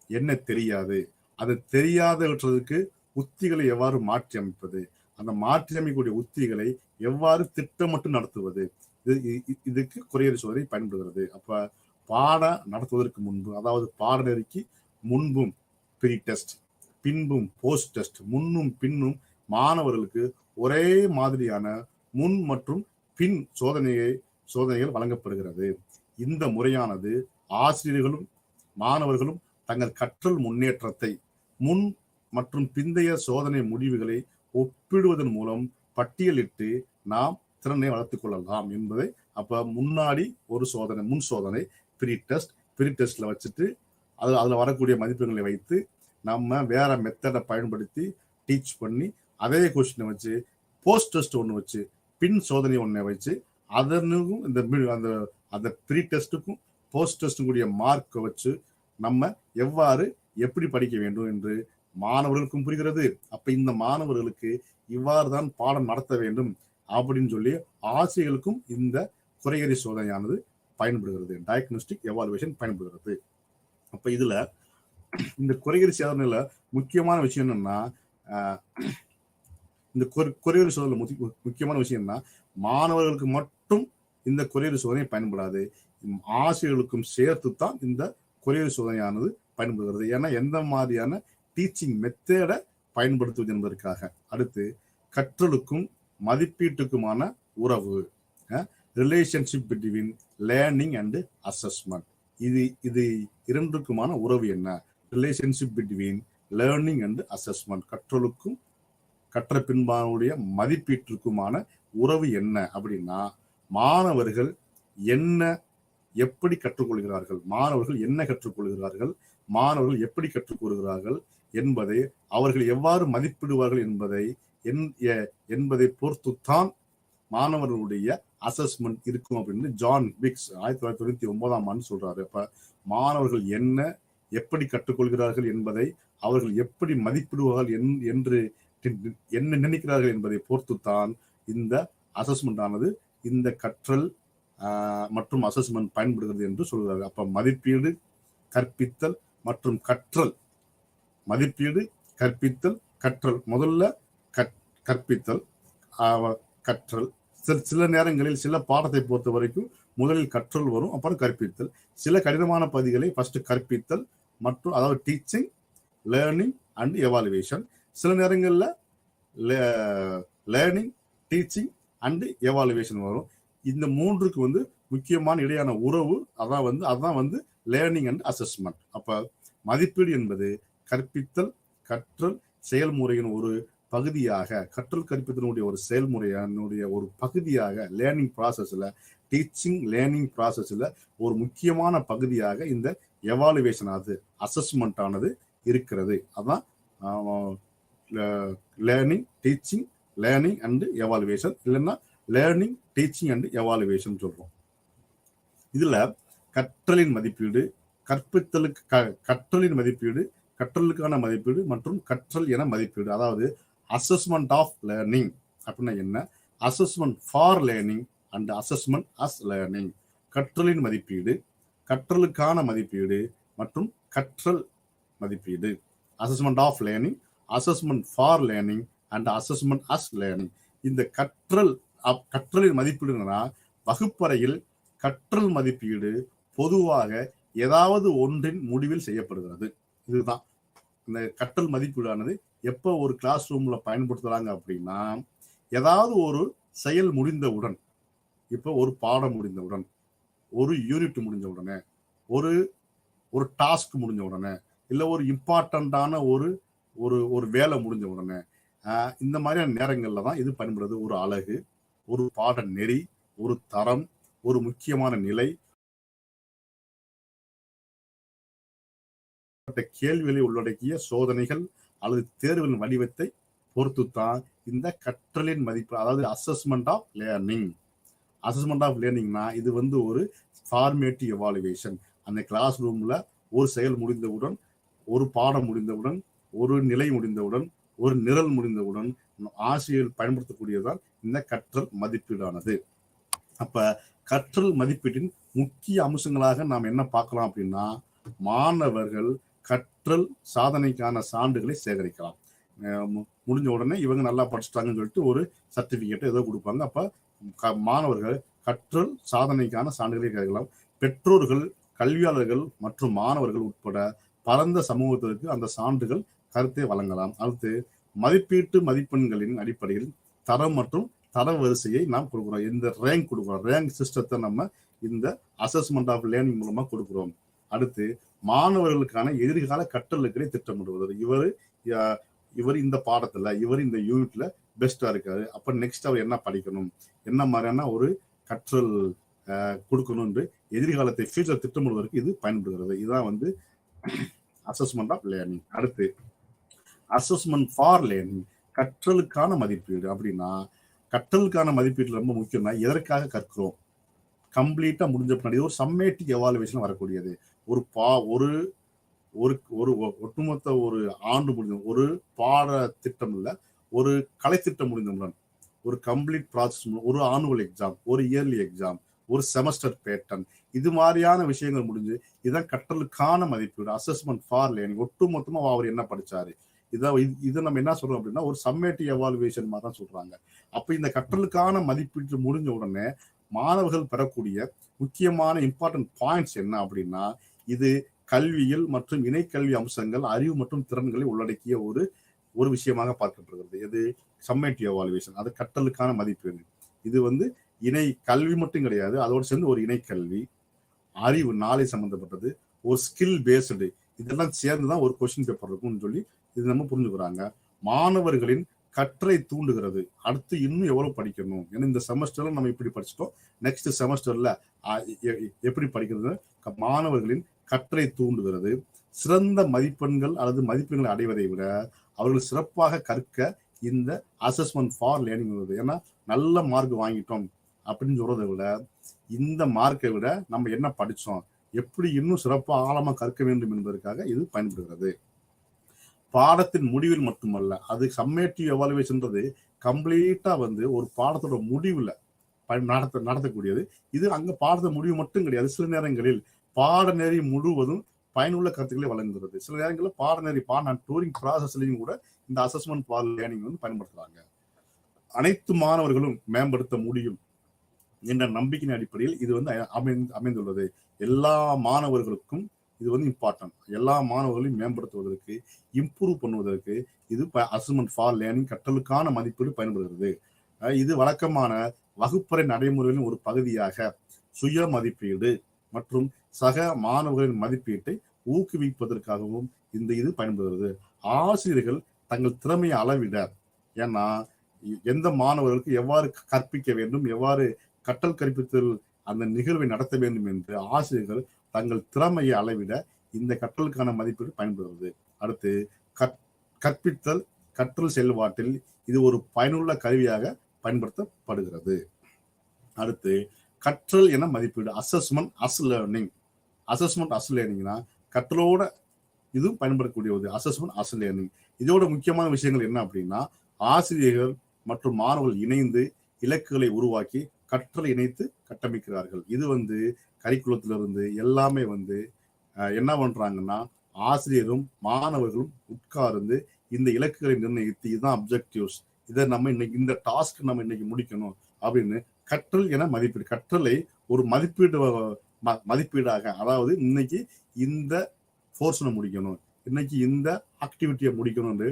என்ன தெரியாது, அது தெரியாதவற்றுக்கு உத்திகளை எவ்வாறு மாற்றி அமைப்பது, அந்த மாற்றி அமைக்கக்கூடிய உத்திகளை எவ்வாறு திட்டமிட்டு நடத்துவது, இதுக்கு குறையறி சோதனை பயன்படுகிறது. அப்ப பாடம் நடத்துவதற்கு முன்பு, அதாவது பாடநெறிக்கு முன்பும் ப்ரீ டெஸ்ட், பின்பும் போஸ்ட் டெஸ்ட், முன்னும் பின்னும் மாணவர்களுக்கு ஒரே மாதிரியான முன் மற்றும் பின் சோதனைகள் வழங்கப்படுகிறது. இந்த முறையானது ஆசிரியர்களும் மாணவர்களும் தங்கள் கற்றல் முன்னேற்றத்தை முன் மற்றும் பிந்தைய சோதனை முடிவுகளை ஒப்பிடுவதன் மூலம் பட்டியலிட்டு நாம் திறனை வளர்த்துக் கொள்ளலாம் என்பதை. அப்ப முன்னாடி ஒரு சோதனை, முன் சோதனை ப்ரீ டெஸ்ட்ல வச்சுட்டு அதுல வரக்கூடிய மதிப்பெண்களை வைத்து நம்ம வேற மெத்தடை பயன்படுத்தி டீச் பண்ணி அதே கொஸ்டினை வச்சு போஸ்ட் டெஸ்ட் ஒன்று வச்சு பின் சோதனை ஒன்றை வச்சு அதனுக்கும் அந்த ப்ரீ டெஸ்ட்டுக்கும் போஸ்ட் டெஸ்டும் கூடிய மார்க்கை வச்சு நம்ம எப்படி படிக்க வேண்டும் என்று மாணவர்களுக்கும் புரிகிறது. அப்ப இந்த மாணவர்களுக்கு இவ்வாறு தான் பாடம் நடத்த வேண்டும் அப்படின்னு சொல்லி ஆசிரியர்களுக்கும் இந்த குறையறி சோதனையானது பயன்படுகிறது, டயக்னோஸ்டிக் எவாலுவேஷன் பயன்படுகிறது. அப்ப இதுல இந்த குறைகரி சோதனையில முக்கியமான விஷயம் என்னன்னா, இந்த குறைகரி சோதனை முக்கியமான விஷயம் என்ன, மாணவர்களுக்கு மட்டும் இந்த குறைகரி சோதனை பயன்படாது, ஆசிரியர்களுக்கும் சேர்த்து தான் இந்த குறைகரி சோதனையானது பயன்படுகிறது. ஏன்னா எந்த மாதிரியான டீச்சிங் மெத்தேடை பயன்படுத்துவது என்பதற்காக. அடுத்து கற்றலுக்கும் மதிப்பீட்டுக்குமான உறவு, relationship between learning and assessment. இது இரண்டுக்குமான உறவு என்ன? Relationship between learning and assessment, கற்றலுக்கும் கற்ற பின்பானுடைய மதிப்பீட்டிற்குமான உறவு என்ன அப்படின்னா, மாணவர்கள் என்ன எப்படி கற்றுக்கொள்கிறார்கள், மாணவர்கள் என்ன கற்றுக்கொள்கிறார்கள், மாணவர்கள் எப்படி கற்றுக்கொள்கிறார்கள் என்பதை, அவர்கள் எவ்வாறு மதிப்பிடுவார்கள் என்பதை பொறுத்துத்தான் மாணவர்களுடைய அசஸ்மெண்ட் இருக்கும் அப்படின்னு ஜான் விக்ஸ் 1999 சொல்றாரு. அப்ப மாணவர்கள் என்ன எப்படி கற்றுக்கொள்கிறார்கள் என்பதை, அவர்கள் எப்படி மதிப்பிடுவார்கள் என்று என்ன நினைக்கிறார்கள் என்பதை பொறுத்துத்தான் இந்த அசஸ்மெண்ட் ஆனது, இந்த கற்றல் மற்றும் அசஸ்மெண்ட் பயன்படுகிறது என்று சொல்கிறார்கள். அப்ப மதிப்பீடு, கற்பித்தல் மற்றும் கற்றல், மதிப்பீடு, கற்பித்தல், கற்றல். முதல்ல கற்பித்தல், கற்றல். சில நேரங்களில் சில பாடத்தை பொறுத்த வரைக்கும் முதலில் கற்றல் வரும், அப்புறம் கற்பித்தல். சில கடினமான பகுதிகளை ஃபர்ஸ்ட் கற்பித்தல் மற்றும், அதாவது டீச்சிங், லேர்னிங் அண்ட் எவாலுவேஷன். சில நேரங்களில் லேர்னிங், டீச்சிங் அண்ட் எவாலுவேஷன் வரும். இந்த மூன்றுக்கு முக்கியமான இடையான உறவு அதான் லேர்னிங் அண்ட் அசஸ்மெண்ட். அப்ப மதிப்பீடு என்பது கற்பித்தல், கற்றல் செயல்முறையின் ஒரு பகுதியாக, கற்றல் கற்பித்தனுடைய ஒரு செயல்முறையினுடைய ஒரு பகுதியாக, லேர்னிங் ப்ராசஸ்ல, டீச்சிங் லேர்னிங் ப்ராசஸ்ல ஒரு முக்கியமான பகுதியாக இந்த எவாலுவேஷன் ஆனது, அசஸ்மெண்ட் ஆனது இருக்கிறது. அதான் learning, teaching, learning and evaluation, இல்லைன்னா லேர்னிங், டீச்சிங் அண்ட் எவாலுவேஷன் சொல்றோம். இதுல கற்றலின் மதிப்பீடு, கற்றலின் மதிப்பீடு, கற்றலுக்கான மதிப்பீடு மற்றும் கற்றல் என மதிப்பீடு, அதாவது அசஸ்மெண்ட் ஆஃப் லேர்னிங் அப்படின்னா என்ன, assessment for learning and assessment as learning. கற்றலின் மதிப்பீடு, கற்றலுக்கான மதிப்பீடு மற்றும் கற்றல் மதிப்பீடு. Assessment of learning, assessment for learning and assessment as learning. இந்த கற்றலின் மதிப்பீடுனா, வகுப்பறையில் கற்றல் மதிப்பீடு பொதுவாக ஏதாவது ஒன்றின் முடிவில் செய்யப்படுகிறது. இதுதான் இந்த கற்றல் மதிப்பீடானது. எப்போ ஒரு கிளாஸ் ரூம்ல பயன்படுத்துறாங்க அப்படின்னா, ஏதாவது ஒரு செயல் முடிந்தவுடன், இப்போ ஒரு பாடம் முடிந்தவுடன், ஒரு யூனிட் முடிஞ்ச உடனே, ஒரு டாஸ்க் முடிஞ்ச உடனே, இல்லை ஒரு இம்பார்ட்டண்டான ஒரு வேலை முடிஞ்ச உடனே, இந்த மாதிரியான நேரங்கள்ல தான் இது பயன்படுது. ஒரு அழகு, ஒரு பாட நெறி, ஒரு தரம், ஒரு முக்கியமான நிலை, கேள்விகளை உள்ளடக்கிய சோதனைகள் அல்லது தேர்வின் வடிவத்தை பொறுத்துத்தான் இந்த கற்றலின் மதிப்பு, அதாவது assessment of learning. Assessment of லேர்னிங்னா இது ஒரு ஃபார்மேட்டிவ் எவாலுவேஷன். அந்த கிளாஸ் ரூம்ல ஒரு செயல் முடிந்தவுடன், ஒரு பாடம் முடிந்தவுடன், ஒரு நிலை முடிந்தவுடன், ஒரு நிரல் முடிந்தவுடன் ஆசிரியர் பயன்படுத்தக்கூடியதான் இந்த கற்றல் மதிப்பீடானது. அப்ப கற்றல் மதிப்பீட்டின் முக்கிய அம்சங்களாக நாம் என்ன பார்க்கலாம் அப்படின்னா, மாணவர்கள் கற்றல் சாதனைக்கான சான்றுகளை சேகரிக்கலாம். முடிஞ்ச உடனே இவங்க நல்லா படிச்சுட்டாங்கன்னு சொல்லிட்டு ஒரு சர்டிபிகேட் ஏதோ கொடுப்பாங்க. அப்ப மாணவர்கள் கற்றல் சாதனைக்கான சான்றுகளை சேகரிக்கலாம். பெற்றோர்கள், கல்வியாளர்கள் மற்றும் மாணவர்கள் உட்பட பரந்த சமூகத்திற்கு அந்த சான்றுகள் கருத்தை வழங்கலாம். அடுத்து மதிப்பீட்டு மதிப்பெண்களின் அடிப்படையில் தரம் மற்றும் தர வரிசையை நாம் கொடுக்கிறோம். இந்த ரேங்க் கொடுக்கிறோம். ரேங்க் சிஸ்டத்தை நம்ம இந்த அசஸ்மெண்ட் ஆஃப் லேர்னிங் மூலமா கொடுக்கிறோம். அடுத்து மாணவர்களுக்கான எதிர்கால கற்றலுக்களை திட்டமிடுவது. இவர் இந்த பாடத்துல, இவர் இந்த யூனிட்ல பெஸ்டா இருக்காரு, அப்ப நெக்ஸ்ட் அவர் என்ன படிக்கணும், என்ன மாதிரியான ஒரு கற்றல் கொடுக்கணும் என்று எதிர்காலத்தை ஃபியூச்சர் திட்டமிடுவதற்கு இது பயன்படுகிறது. இதுதான் அசஸ்மெண்ட் ஆஃப் லேர்னிங். அடுத்து அசஸ்மெண்ட் ஃபார் லேர்னிங், கற்றலுக்கான மதிப்பீடு. அப்படின்னா கற்றலுக்கான மதிப்பீடு ரொம்ப முக்கியம்னா, எதற்காக கற்கிறோம், கம்ப்ளீட்டா முடிஞ்ச பின்னாடி ஒரு சம்மேட்டிவ் எவாலுவேஷன் வரக்கூடியது. ஒரு ஒட்டுமொத்த ஒரு ஆண்டு முடிஞ்ச ஒரு பாட திட்டம் இல்ல, ஒரு கலைத்திட்டம் முடிந்தவுடன், ஒரு கம்ப்ளீட் ப்ராசஸ், ஒரு ஆனுவல் எக்ஸாம், ஒரு இயர்லி எக்ஸாம், ஒரு செமஸ்டர் பேட்டர்ன், இது மாதிரியான விஷயங்கள் முடிஞ்சு இதான் கற்றலுக்கான மதிப்பீடு, அசஸ்மெண்ட் ஃபார் லேர்னிங். ஒட்டு மொத்தமா அவர் என்ன படிச்சாரு, இதை நம்ம என்ன சொல்றோம் அப்படின்னா ஒரு சம்மேட்டிவ் எவாலுவேஷன் மாதிரி தான் சொல்றாங்க. அப்ப இந்த கற்றலுக்கான மதிப்பீட்டு முடிஞ்ச உடனே மாணவர்கள் பெறக்கூடிய முக்கியமான இம்பார்ட்டன்ட் பாயிண்ட்ஸ் என்ன அப்படின்னா, இது கல்வியில் மற்றும் இணைக்கல்வி அம்சங்கள், அறிவு மற்றும் திறன்களை உள்ளடக்கிய ஒரு விஷயமாக பார்க்கப்படுகிறது. எது சம்மேட்டிவ் எவாலுவேஷன், அது கற்றலுக்கான மதிப்பீடு. இது இணை கல்வி மட்டும் கிடையாது, அதோடு சேர்ந்து ஒரு இணைக்கல்வி, அறிவு, நாளை சம்பந்தப்பட்டது, ஒரு ஸ்கில் பேஸ்டு, இதெல்லாம் சேர்ந்துதான் ஒரு கொஸ்டின் பேப்பர் இருக்கும்னு சொல்லி இது நம்ம புரிஞ்சுக்கிறாங்க. மாணவர்களின் கற்றலை தூண்டுகிறது. அடுத்து இன்னும் எவ்வளவு படிக்கணும், ஏன்னா இந்த செமஸ்டர்ல நம்ம இப்படி படிச்சிட்டோம், நெக்ஸ்ட் செமஸ்டர்ல எப்படி படிக்கிறது, மாணவர்களின் கற்றலை தூண்டுகிறது. சிறந்த மதிப்பெண்கள் அல்லது மதிப்பெண்களை அடைவதை விட அவர்கள் சிறப்பாக கற்க இந்த அசஸ்மெண்ட் ஃபார் லேர்னிங் வருது. ஏன்னா நல்ல மார்க் வாங்கிட்டோம் அப்படின்னு சொல்றதை விட இந்த மார்க்கை விட நம்ம என்ன படிச்சோம், எப்படி இன்னும் சிறப்பாக ஆழமா கற்க வேண்டும் என்பதற்காக இது பயன்படுகிறது. பாடத்தின் முடிவில் மட்டுமல்ல, அது சம்மேட்டிவ் எவாலுவேஷன்ன்றது கம்ப்ளீட்டா ஒரு பாடத்தோட முடிவுல நடத்தக்கூடியது. இது அங்க பாடத்தின் முடிவு மட்டும் கிடையாது, சில நேரங்களில் பாடநெறி முழுவதும் பயனுள்ள கருத்துக்களை வழங்குகிறது. சில நேரங்களில் பாடநெறி டூரிங் ப்ராசஸ்லையும் கூட இந்த அசஸ்மெண்ட் ஃபார் லேர்னிங் பயன்படுத்துறாங்க. அனைத்து மாணவர்களும் மேம்படுத்த முடியும் என்ற நம்பிக்கையின் அடிப்படையில் இது அமைந்துள்ளது. எல்லா மாணவர்களுக்கும் இது இம்பார்ட்டன்ட். எல்லா மாணவர்களையும் மேம்படுத்துவதற்கு, இம்ப்ரூவ் பண்ணுவதற்கு இது அசஸ்மெண்ட் ஃபார் லேர்னிங் கற்றலுக்கான மதிப்பீடு பயன்படுகிறது. இது வழக்கமான வகுப்பறை நடைமுறைகளின் ஒரு பகுதியாக சுய மதிப்பீடு மற்றும் சக மாணவர்களின் மதிப்பீட்டை ஊக்குவிப்பதற்காகவும் இது பயன்படுகிறது. ஆசிரியர்கள் தங்கள் திறமையை அளவிட, ஏன்னா எந்த மாணவர்களுக்கு எவ்வாறு கற்பிக்க வேண்டும், எவ்வாறு கற்றல் கற்பித்தல் அந்த நிகழ்வை நடத்த வேண்டும் என்று ஆசிரியர்கள் தங்கள் திறமையை அளவிட இந்த கற்றலுக்கான மதிப்பீடு பயன்படுகிறது. அடுத்து கற்பித்தல் கற்றல் செயல்பாட்டில் இது ஒரு பயனுள்ள கருவியாக பயன்படுத்தப்படுகிறது. அடுத்து கற்றல் என மதிப்பீடு, assessment as learning. Assessment as லேர்னிங்னா கற்றலோட இது பயன்படக்கூடியது, அசஸ்மெண்ட் அஸ் லேர்னிங். இதோட முக்கியமான விஷயங்கள் என்ன அப்படின்னா, ஆசிரியர்கள் மற்றும் மாணவர்கள் இணைந்து இலக்குகளை உருவாக்கி கற்றலை இணைத்து கட்டமைக்கிறார்கள். இது கரிக்குலத்திலிருந்து எல்லாமே என்ன பண்றாங்கன்னா, ஆசிரியரும் மாணவர்களும் உட்கார்ந்து இந்த இலக்குகளை நிர்ணயித்து இதுதான் அப்ஜெக்டிவ்ஸ், இதை நம்ம இன்னைக்கு இந்த டாஸ்க் நம்ம இன்னைக்கு முடிக்கணும் அப்படின்னு கற்றல் என மதிப்பீடு, கற்றலை ஒரு மதிப்பீடாக, அதாவது இன்னைக்கு இந்த போர்ஷனை முடிக்கணும், இன்னைக்கு இந்த ஆக்டிவிட்டியை முடிக்கணும் என்று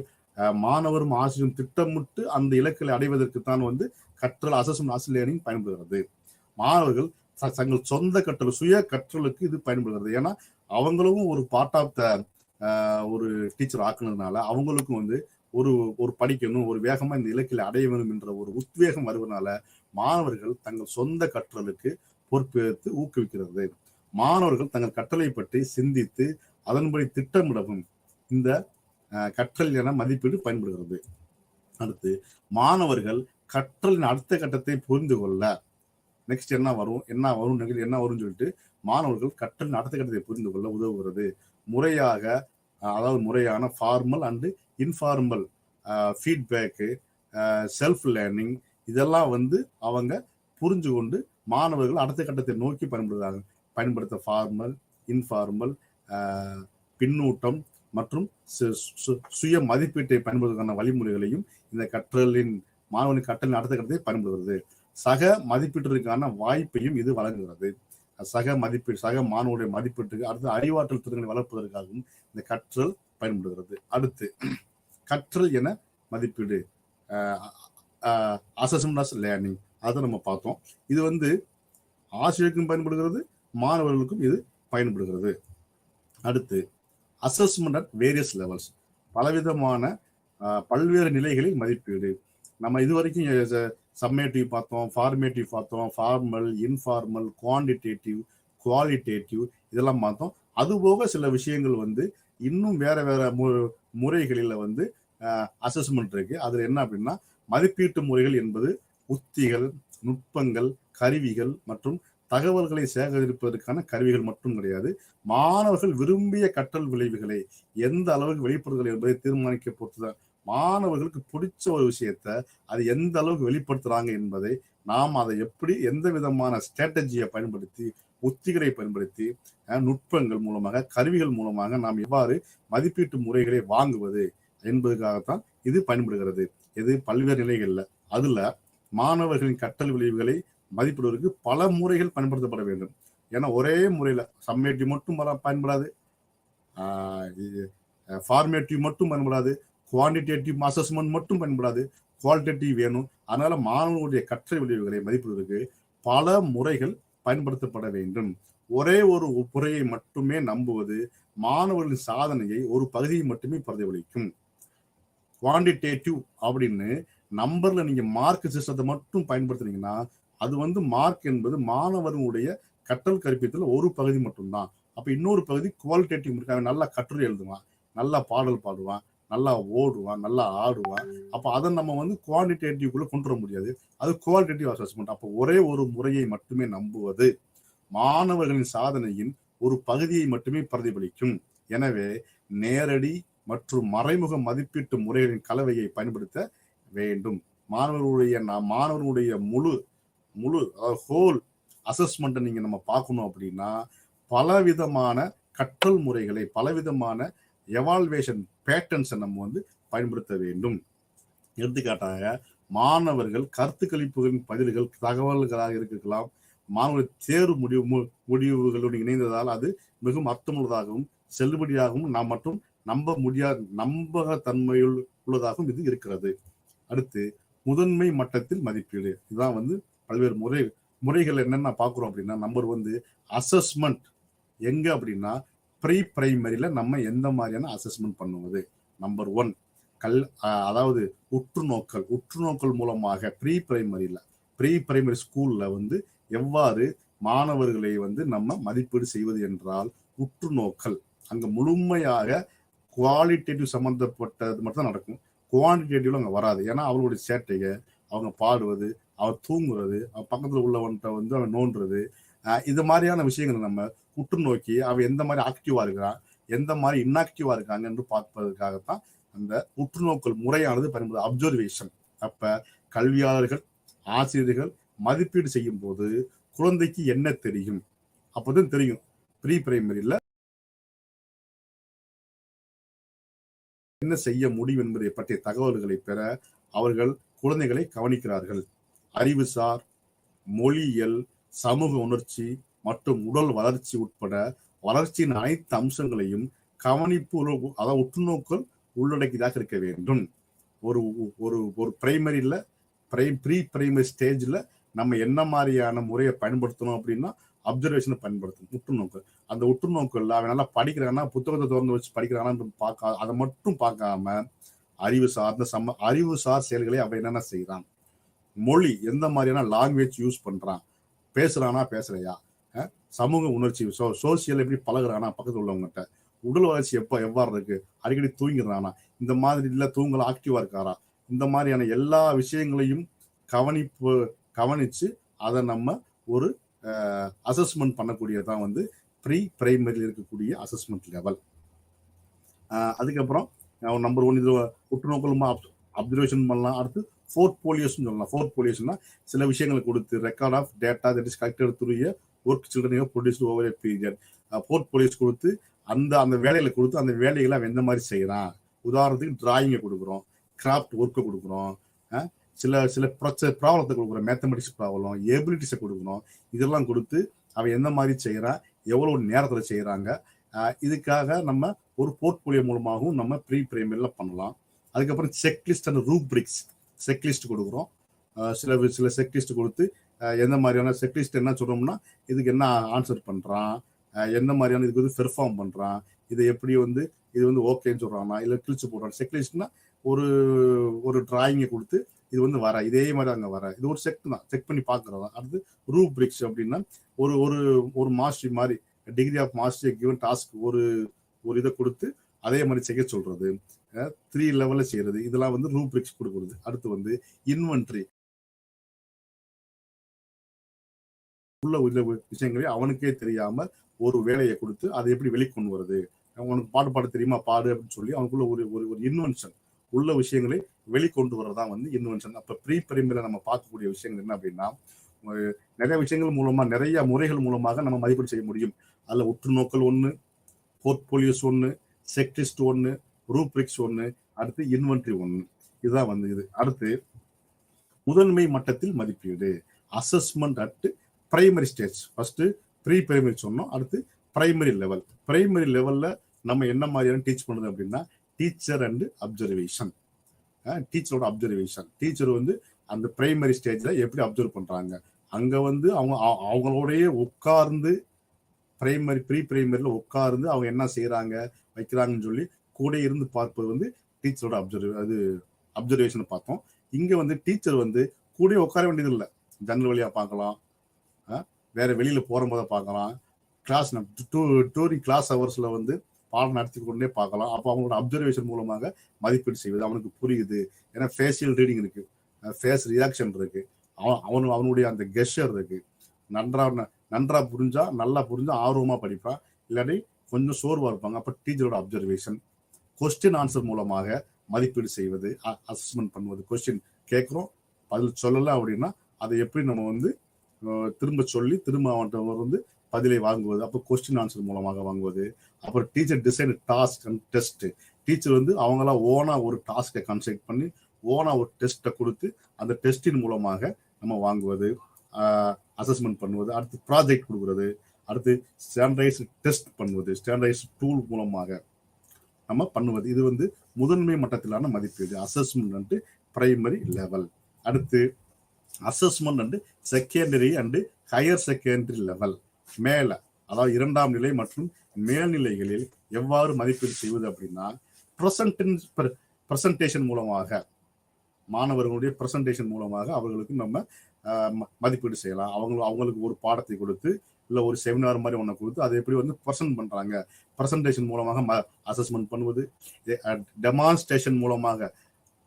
மாணவரும் ஆசிரியரும் திட்டமிட்டு அந்த இலக்குகளை அடைவதற்கு தான் கற்றல் அசஸ்மெண்ட் அஸ் லேர்னிங் பயன்படுகிறது. மாணவர்கள் தங்கள் சொந்த கற்றல், சுய கற்றலுக்கு இது பயன்படுகிறது. ஏன்னா அவங்களும் ஒரு பார்ட் ஆஃப் த ஒரு டீச்சர் ஆக்குனதுனால அவங்களுக்கும் ஒரு படிக்கணும், ஒரு வேகமா இந்த இலக்கில அடைய வேண்டும் என்ற ஒரு உத்வேகம் வருவதனால மாணவர்கள் தங்கள் சொந்த கற்றலுக்கு பொறுப்பேற்று ஊக்குவிக்கிறது. மாணவர்கள் தங்கள் கற்றலை பற்றி சிந்தித்து அதன்படி திட்டமிடவும் இந்த கற்றல் என மதிப்பீடு பயன்படுகிறது. அடுத்து மாணவர்கள் கற்றலின் அடுத்த கட்டத்தை புரிந்து கொள்ள, நெக்ஸ்ட் என்ன வரும் சொல்லிட்டு மாணவர்கள் கற்றலின் அடுத்த கட்டத்தை புரிந்து கொள்ள உதவுகிறது. முறையான formal and informal feedback, self learning, இதெல்லாம் அவங்க புரிஞ்சு கொண்டு மாணவர்கள் அடுத்த கட்டத்தை நோக்கி பயன்படுத்த ஃபார்மல், இன்ஃபார்மல், பின்னூட்டம் மற்றும் சுய மதிப்பீட்டை பயன்படுத்துவதற்கான வழிமுறைகளையும் இந்த மாணவனின் கற்றலின் அடுத்த கட்டத்தை பயன்படுகிறது. சக மதிப்பீட்டிற்கான வாய்ப்பையும் இது வழங்குகிறது. சக மாணவனுடைய மதிப்பீட்டுக்கு அடுத்து அறிவாற்றல் திறன்களை வளர்ப்பதற்காகவும் இந்த கற்றல் பயன்படுகிறது. அடுத்து கற்றல் என மதிப்பீடு, அசஸ்மெண்ட் அஸ் லேர்னிங், அதை நம்ம பார்த்தோம். இது ஆசிரியருக்கும் பயன்படுகிறது, மாணவர்களுக்கும் இது பயன்படுகிறது. அடுத்து அசஸ்மெண்ட் அட் வேரியஸ் லெவல்ஸ், பல்வேறு நிலைகளில் மதிப்பீடு. நம்ம இதுவரைக்கும் சம்மேட்டிவ் பார்த்தோம், ஃபார்மேட்டிவ் பார்த்தோம், ஃபார்மல், இன்ஃபார்மல், குவான்டிடேட்டிவ், குவாலிட்டேட்டிவ், இதெல்லாம் பார்த்தோம். அதுபோக சில விஷயங்கள் இன்னும் வேற முறைகளில் அசஸ்மெண்ட் இருக்கு. அதுல என்ன அப்படின்னா, மதிப்பீட்டு முறைகள் என்பது உத்திகள், நுட்பங்கள், கருவிகள் மற்றும் தகவல்களை சேகரிப்பதற்கான கருவிகள் மட்டும் கிடையாது. மாணவர்கள் விரும்பிய கற்றல் விளைவுகளை எந்த அளவுக்கு வெளிப்படுத்துதல் என்பதை தீர்மானிக்க மாணவர்களுக்கு பிடிச்ச ஒரு விஷயத்த அது எந்த அளவுக்கு வெளிப்படுத்துறாங்க என்பதை நாம் அதை எப்படி எந்த விதமான ஸ்ட்ராட்டஜியை பயன்படுத்தி உத்திகளை பயன்படுத்தி நுட்பங்கள் மூலமாக கருவிகள் மூலமாக நாம் எவ்வாறு மதிப்பீட்டு முறைகளை வாங்குவது என்பதற்காகத்தான் இது பயன்படுகிறது. இது பல்வேறு நிலைகள்ல அதுல மாணவர்களின் கற்றல் விளைவுகளை மதிப்பிடுவதற்கு பல முறைகள் பயன்படுத்தப்பட வேண்டும். ஏன்னா ஒரே முறையில சம்மேட்டிவ் மட்டும் பயன்படாது, ஃபார்மேட்டிவ் மட்டும் பயன்படாது, குவான்டிடேட்டிவ் அசஸ்மெண்ட் மட்டும் பயன்படாது, குவாலிட்டேட்டிவ் வேணும். அதனால மாணவர்களுடைய கற்றல் விளைவுகளை மதிப்பிடுவதற்கு பல முறைகள் பயன்படுத்தப்பட வேண்டும். ஒரே ஒரு முறையை மட்டுமே நம்புவது மாணவர்களின் சாதனையை ஒரு பகுதியை மட்டுமே பிரதிபலிக்கும். குவான்டிடேட்டிவ் அப்படின்னு நம்பர்ல நீங்க மார்க் சிஸ்டத்தை மட்டும் பயன்படுத்துனீங்கன்னா அது மார்க் என்பது மாணவர்களுடைய கற்றல் கற்பித்தல் ஒரு பகுதி மட்டும்தான். அப்ப இன்னொரு பகுதி குவாலிட்டேட்டிவ் இருக்காங்க. நல்லா கட்டுரை எழுதுவான், நல்லா பாடல் பாடுவான், நல்லா ஓடுவான், நல்லா ஆடுவான். அப்ப அதை நம்ம குவான்டிடேட்டிவ்குள்ள கொண்டு வர முடியாது. அது குவாலிட்டேட்டிவ் அசஸ்மெண்ட். அப்போ ஒரே ஒரு முறையை மட்டுமே நம்புவது மாணவர்களின் சாதனையின் ஒரு பகுதியை மட்டுமே பிரதிபலிக்கும். எனவே நேரடி மற்றும் மறைமுக மதிப்பீட்டு முறைகளின் கலவையை பயன்படுத்த வேண்டும். மாணவர்களுடைய முழு ஹோல் அசஸ்மெண்ட்டை நீங்க நம்ம பார்க்கணும் அப்படின்னா பலவிதமான கற்றல் முறைகளை, பலவிதமான எவால்வேஷன் பேட்டர்ன்ஸை நம்ம பயன்படுத்த வேண்டும். எடுத்துக்காட்டாக மாணவர்கள் கருத்து கணிப்புகளின் பதில்கள் தகவல்களாக இருக்கலாம், மாணவர்கள் தேர்வு முடிவுகளுடன் இணைந்ததால் அது மிகவும் அர்த்தமுள்ளதாகவும் செல்லுபடியாகவும் நாம் மற்றும் நம்பகத்தன்மையுள் உள்ளதாகவும் இது இருக்கிறது. அடுத்து முதன்மை மட்டத்தில் மதிப்பீடு. இதுதான் பல்வேறு முறைகள் என்னென்ன பார்க்குறோம் அப்படின்னா, நம்பர் அசஸ்மெண்ட் எங்க அப்படின்னா ப்ரீ பிரைமரியில நம்ம எந்த மாதிரியான அசஸ்மெண்ட் பண்ணுவது. நம்பர் 1 அதாவது உற்றுநோக்கல் மூலமாக ப்ரீ பிரைமரி ஸ்கூல்ல எவ்வாறு மாணவர்களை நம்ம மதிப்பீடு செய்வது என்றால் உற்றுநோக்கல். அங்க முழுமையாக குவாலிட்டேட்டிவ் சம்பந்தப்பட்டது மட்டும் தான் நடக்கும், குவான்டிடேட்டிவ்ல அங்க வராது. ஏன்னா அவங்களுடைய சேட்டையை, அவங்க பாடுவது, அவன் தூங்குறது, அவன் பக்கத்துல உள்ளவன்கிட்ட அவன் நோண்டுறது, இது மாதிரியான விஷயங்கள் நம்ம உற்று நோக்கி அவன் எந்த மாதிரி ஆக்டிவா இருக்கிறான், எந்த மாதிரி இன்ஆக்டிவா இருக்காங்க என்று பார்ப்பதற்காகத்தான் அந்த உற்றுநோக்கல் முறையானது பயன்படுது, அப்சர்வேஷன். அப்ப கல்வியாளர்கள், ஆசிரியர்கள் மதிப்பீடு செய்யும் போது குழந்தைக்கு என்ன தெரியும் அப்போதான் தெரியும் ப்ரீ பிரைமரியில என்ன செய்ய முடியும் என்பதை பற்றிய தகவல்களை பெற அவர்கள் குழந்தைகளை கவனிக்கிறார்கள். அறிவுசார், மொழியியல், சமூக உணர்ச்சி மற்றும் உடல் வளர்ச்சி உட்பட வளர்ச்சியின் அனைத்து அம்சங்களையும் கவனிப்பு அதாவது உற்றுநோக்கல் உள்ளடக்கியதாக இருக்க வேண்டும். ஒரு பிரைமரியில ப்ரீ பிரைமரி ஸ்டேஜ்ல நம்ம என்ன மாதிரியான முறையை பயன்படுத்தணும் அப்படின்னா அப்சர்வேஷனை பயன்படுத்தணும். உற்றுநோக்கல், அந்த உற்றுநோக்கல்ல அவன் நல்லா படிக்கிறான்னா புத்தகத்தை திறந்து வச்சு படிக்கிறான்னு பார்க்க, அதை மட்டும் பார்க்காம அறிவுசார் செயல்களை அவன் என்னென்ன செய்யறான், மொழி எந்த மாதிரியான லாங்குவேஜ் யூஸ் பண்றான், பேசுறானா பேசுறையா, சமூக உணர்ச்சி சோசியல் எப்படி பழகுறானா பக்கத்துல உள்ளவங்ககிட்ட, உடல் வளர்ச்சி எவ்வாறு இருக்கு, அடிக்கடி தூங்கிடுறானா, இந்த மாதிரி இல்ல தூங்கல ஆக்டிவா இருக்காரா, இந்த மாதிரியான எல்லா விஷயங்களையும் கவனிச்சு அதை நம்ம ஒரு அசஸ்மெண்ட் பண்ணக்கூடியதான் ப்ரீ பிரைமரியில் இருக்கக்கூடிய அசஸ்மெண்ட் லெவல். அதுக்கப்புறம் நம்பர் 1 இது உற்றுநோக்கல் அப்சர்வேஷன் பண்ணலாம். அடுத்து போர்ட்போலியோஸ்னு சொல்லலாம். போர்ட்போலியோஸ்னா சில விஷயங்களை கொடுத்து record of data that is collected through a work children produced over a period. Portfolios கொடுத்து அந்த வேலைகளை கொடுத்து அந்த வேலைகளை அவன் எந்த மாதிரி செய்யறான். உதாரணத்துக்கு டிராயிங்கை கொடுக்குறோம், கிராஃப்ட் ஒர்க்கை கொடுக்குறோம், சில ப்ராப்ளத்தை கொடுக்குறோம், மேத்தமெட்டிக்ஸ் ப்ராப்ளம், எபிலிட்டிஸை கொடுக்குறோம். இதெல்லாம் கொடுத்து அவன் எந்த மாதிரி செய்யறான், எவ்வளவு நேரத்தில் செய்யறாங்க. இதுக்காக நம்ம ஒரு போர்ட்போலியோ மூலமாகவும் நம்ம ப்ரீ பிரைமரியில பண்ணலாம். அதுக்கப்புறம் செக்லிஸ்ட் அண்ட் ரூப்ரிக்ஸ் செக்லிஸ்ட் கொடுக்குறோம். சில செக்லிஸ்ட் கொடுத்து எந்த மாதிரியான செக்லிஸ்ட் என்ன சொல்றோம்னா இதுக்கு என்ன ஆன்சர் பண்றான், எந்த மாதிரியான இதுக்கு பெர்ஃபார்ம் பண்றான், இதை எப்படி இது ஓகேன்னு சொல்றானா இல்லை கிழிச்சு போடுறான். செக்லிஸ்ட்னா ஒரு டிராயிங்கை கொடுத்து இது வர இதே மாதிரி அங்கே வர இது ஒரு செக் தான், செக் பண்ணி பார்க்கறதா. அடுத்து ரூப்ரிக்ஸ் அப்படின்னா ஒரு மாஸ்டரி மாதிரி degree of mastery given task ஒரு இதை கொடுத்து அதே மாதிரி செய்ய சொல்றது, 3 லெவல்ல செய்யறது, இதெல்லாம் ரூப்ரிக்ஸ் கொடுக்குறது. அடுத்து இன்வென்ட்ரி உள்ள விஷயங்களே அவனுக்கே தெரியாம ஒரு வேலையை கொடுத்து அதை எப்படி வெளிக்கொண்டு வருது, அவனுக்கு பாட்டு பாட தெரியுமா பாடு அப்படின்னு சொல்லி அவனுக்குள்ள ஒரு இன்வென்ஷன், உள்ள விஷயங்களை வெளிக்கொண்டு வரதான் வந்து இன்வென்ஷன். அப்ப ப்ரீ பிரைமரியில நம்ம பார்க்கக்கூடிய விஷயங்கள் என்ன அப்படின்னா, நிறைய விஷயங்கள் மூலமா, நிறைய முறைகள் மூலமாக நம்ம மதிப்பீடு செய்ய முடியும். அதுல உற்று நோக்கல் ஒண்ணு, போர்ட்போலியோஸ் ஒண்ணு, செக்லிஸ்ட் ஒண்ணு, ரூப்ரிக்ஸ் ஒண்ணு, அடுத்து இன்வென்ட்ரி ஒண்ணு. இதுதான் வந்து இது. அடுத்து முதன்மை மட்டத்தில் மதிப்பீடு, assessment at primary stage. First pre primary சொன்னோம், அடுத்து பிரைமரி லெவல். பிரைமரி லெவல்ல நம்ம என்ன மாதிரியான டீச் பண்ணுது அப்படின்னா, டீச்சர் அண்ட் அப்சர்வேஷன். டீச்சரோட அப்சர்வேஷன். டீச்சர் வந்து அந்த பிரைமரி ஸ்டேஜ்ல எப்படி அப்சர்வ் பண்றாங்க, அங்க வந்து அவங்களோடய உட்கார்ந்து ப்ரீ பிரைமரியில உட்கார்ந்து அவங்க என்ன செய்யறாங்க வைக்கிறாங்கன்னு சொல்லி கூட இருந்து பார்ப்பது வந்து டீச்சரோட அப்சர்வேஷன் பார்த்தோம். இங்க வந்து டீச்சர் வந்து கூட உட்கார வேண்டியது இல்லை, ஜன்னல் வழியா பார்க்கலாம், வேற வெளியில போற போத பார்க்கலாம், கிளாஸ் டூரிங் கிளாஸ் ஹவர்ஸ்ல வந்து பாடம் நடத்தி கொண்டே பார்க்கலாம். அப்போ அவங்களோட அப்சர்வேஷன் மூலமாக மதிப்பீடு செய்வது அவனுக்கு புரியுது. ஏன்னா ஃபேஷியல் ரீடிங் இருக்கு, ஃபேஸ் ரியாக்ஷன் இருக்கு, அவனுடைய அந்த கெஸ்டர் இருக்கு. நன்றா புரிஞ்சா, நல்லா புரிஞ்சா ஆர்வமா படிப்பான், இல்லாட்டி கொஞ்சம் சோர்வா இருப்பாங்க. அப்ப டீச்சரோட அப்சர்வேஷன். கொஸ்டின் ஆன்சர் மூலமாக மதிப்பீடு செய்வது, அசஸ்மெண்ட் பண்ணுவது. கொஸ்டின் கேட்கிறோம், பதில் சொல்லல அப்படின்னா அதை எப்படி நம்ம வந்து திரும்ப சொல்லி திரும்ப அவன்கிட்ட வந்து பதிலை வாங்குவது. அப்போ கொஸ்டின் ஆன்சர் மூலமாக வாங்குவது. அப்புறம் teacher design task and test. Teacher வந்து அவங்களா ஓனா ஒரு டாஸ்கை கன்சல்ட் பண்ணி ஓனா ஒரு டெஸ்ட்டை கொடுத்து அந்த டெஸ்டின் மூலமாக நம்ம வாங்குவது, அசஸ்மெண்ட் பண்ணுவது. அடுத்து ப்ராஜெக்ட் கொடுக்குறது, அடுத்து ஸ்டாண்டர்டைஸ் டெஸ்ட் பண்ணுவது, ஸ்டாண்டர்டைஸ் டூல் மூலமாக நம்ம பண்ணுவது. இது வந்து முதன்மை மட்டத்திலான மதிப்பீடு, அசஸ்மெண்ட் அண்ட் பிரைமரி லெவல். அடுத்து assessment and secondary and higher secondary level. மேல, அதாவது இரண்டாம் நிலை மற்றும் மேல்நிலைகளில் எவ்வாறு மதிப்பீடு செய்வது அப்படின்னா, பிரசன்டேஷன் மூலமாக, மாணவர்களுடைய பிரசன்டேஷன் மூலமாக அவர்களுக்கு நம்ம மதிப்பீடு செய்யலாம். அவங்களுக்கு ஒரு பாடத்தை கொடுத்து இல்லை ஒரு செமினார் மாதிரி ஒன்று கொடுத்து அதை எப்படி வந்து ப்ரெசென்ட் பண்றாங்க, ப்ரெசன்டேஷன் மூலமாக அசஸ்மெண்ட் பண்ணுவது. டெமான்ஸ்ட்ரேஷன் மூலமாக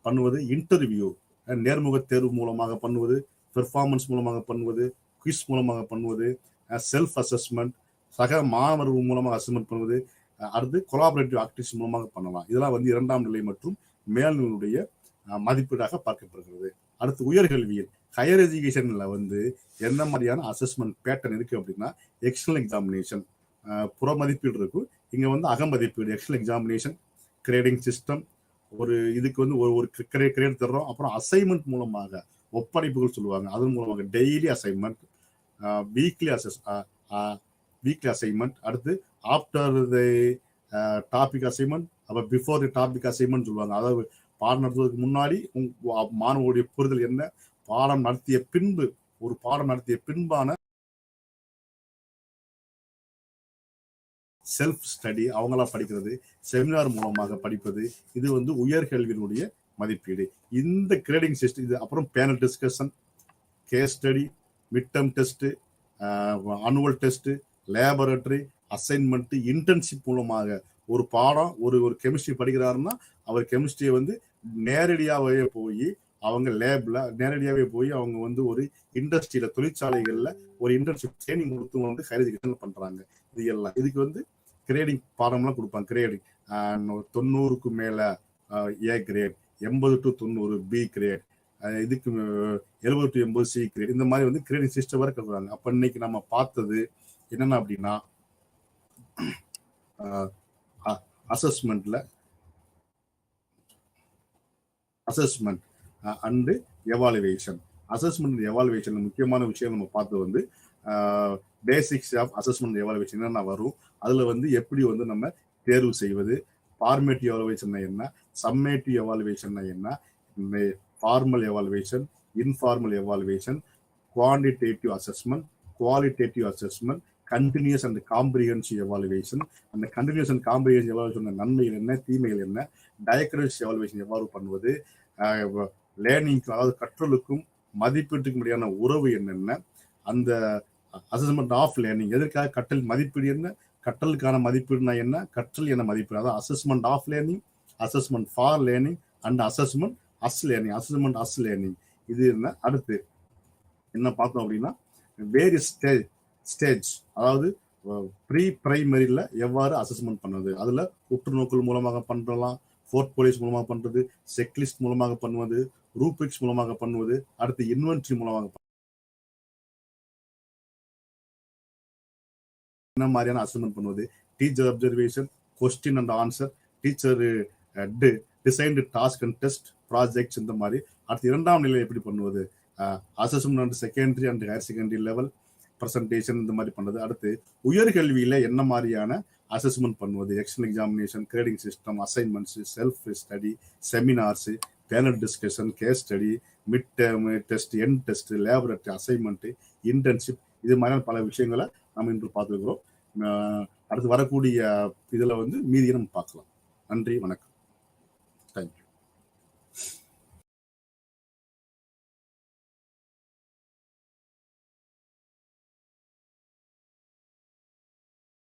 பண்ணுவது, இன்டர்வியூ நேர்முக தேர்வு மூலமாக பண்ணுவது, பெர்ஃபார்மன்ஸ் மூலமாக பண்ணுவது, குவிஸ் மூலமாக பண்ணுவது, செல்ஃப் அசஸ்மெண்ட் சக மாணவர்கள் மூலமாக அசஸ்மெண்ட் பண்ணுவது, அடுத்து கொலாபரேட்டிவ் ஆக்டிவிட்டிஸ் மூலமாக பண்ணலாம். இதெல்லாம் வந்து இரண்டாம் நிலை மற்றும் மேல்நிலையுடைய மதிப்பீடாக பார்க்கப்படுகிறது. அடுத்து உயர்கல்வியில் ஹையர் எஜுகேஷன்ல வந்து என்ன மாதிரியான அசஸ்மெண்ட் பேட்டர்ன் இருக்கு அப்படின்னா, எக்ஸ்டர்னல் எக்ஸாமினேஷன், புற மதிப்பீடு இருக்கும், இங்க வந்து அகமதிப்பீடு. எக்ஸ்டர்னல் எக்ஸாமினேஷன், கிரேடிங் சிஸ்டம், ஒரு இதுக்கு வந்து ஒரு கிரேட் தர்றோம். அப்புறம் அசைன்மெண்ட் மூலமாக ஒப்படைப்புகள் சொல்லுவாங்க, அதன் மூலமாக டெய்லி அசைன்மெண்ட், வீக்லி அசைன்மெண்ட், அடுத்து ஆஃப்டர் த டாபிக் அசைன்மெண்ட், அப்புறம் பிஃபோர் தி டாபிக் அசைன்மெண்ட் சொல்லுவாங்க. அதாவது பாடம் நடத்துவதற்கு முன்னாடி மாணவருடைய புரிதல் என்ன, பாடம் நடத்திய பின்பு, ஒரு பாடம் நடத்திய பின்பான செல்ஃப் ஸ்டடி, அவங்களா படிக்கிறது, செமினார் மூலமாக படிப்பது. இது வந்து உயர்கல்வியினுடைய மதிப்பீடு. இந்த கிரேடிங் சிஸ்டம். இது அப்புறம் panel discussion, case study, mid term test, annual test, laboratory assignment, internship மூலமாக ஒரு பாடம் ஒரு கெமிஸ்ட்ரி படிக்கிறாருன்னா அவர் கெமிஸ்ட்ரியை வந்து நேரடியாகவே போய் அவங்க லேப்ல நேரடியாகவே போய் அவங்க வந்து ஒரு இண்டஸ்ட்ரியில, தொழிற்சாலைகள்ல ஒரு இன்டர்ன்ஷிப் ட்ரைனிங் கொடுத்து வந்து ஹையர் எஜுகேஷன் பண்றாங்க. இது எல்லாம் இதுக்கு வந்து கிரேடிங் பாடம்லாம் கொடுப்பாங்க. கிரேடிங் 90க்கு மேல ஏ கிரேட், 80 to 90 பி கிரேட், இதுக்கு 70 to 80 சி கிரேட். இந்த மாதிரி வந்து கிரேடிங் சிஸ்டம் வரை கட்டுறாங்க. அப்ப இன்னைக்கு நம்ம பார்த்தது என்னன்னா அப்படின்னா, assessment and evaluation. Assessment evaluation முக்கியமான விஷயம் நம்ம பார்த்தது வந்து பேசிக்ஸ் ஆஃப் அசஸ்மெண்ட் எவாலுவேஷன் என்னென்ன வரும், அதுல வந்து எப்படி வந்து நம்ம தேர்வு செய்வது, ஃபார்மேட்டிவ் எவாலுவேஷன் என்ன, சம்மேட்டிவ் எவாலுவேஷன் என்ன, formal evaluation, informal evaluation, quantitative assessment, qualitative assessment, continuous and comprehensive evaluation. அந்த கண்டினியூஸ் அண்ட் காம்ப்ரிஹென்சிவ் எவாலுவேஷன் நன்மைகள் என்ன, தீமைகள் என்ன, டயக்னோசிஸ் எவாலுவேஷன் எவ்வாறு பண்ணுவது, லேர்னிங், அதாவது கற்றலுக்கும் மதிப்பீட்டுக்கும் இடையான உறவு என்னென்ன, அந்த அசஸ்மெண்ட் ஆஃப் லேர்னிங் எதற்காக, கற்றல் மதிப்பீடு என்ன, கற்றலுக்கான மதிப்பீடுனா என்ன, கற்றல் என்ன மதிப்பீடு, அதாவது assessment of learning, assessment for learning and assessment as learning. இது என்ன. அடுத்து என்ன பார்த்தோம் அப்படின்னா, வேரியஸ் ஸ்டேஜ், அதாவது ப்ரீ பிரைமரியில எவ்வாறு அசஸ்மெண்ட் பண்ணுவது, அதுல உற்று நோக்கல் மூலமாக பண்ணலாம், போர்ட்போலியோஸ் மூலமாக பண்றது, செக்லிஸ்ட் மூலமாக பண்ணுவது, ரூபிக்ஸ் மூலமாக பண்ணுவது, அடுத்து இன்வென்ட்ரி மூலமாக என்ன மாதிரியான அசைன்மெண்ட் பண்ணுவது, teacher observation, question and answer, teacher designed task and test projects, இந்த மாதிரி. அடுத்து 2ஆம் நிலை எப்படி பண்ணுவது, assessment and secondary and higher secondary level presentation, இந்த மாதிரி பண்ணுறது. அடுத்து உயர்கல்வியில என்ன மாதிரியான அசஸ்மெண்ட் பண்ணுவது, external examination, grading system, assignments, self study, seminars, panel discussion, case study, mid term test, end test, laboratory assignment, internship, இது மாதிரியான பல விஷயங்களை நம்ம இன்று பார்த்துருக்கிறோம். அடுத்து வரக்கூடிய இதுல மீதியை நம்ம பார்க்கலாம். நன்றி, வணக்கம். தேங்க்யூ.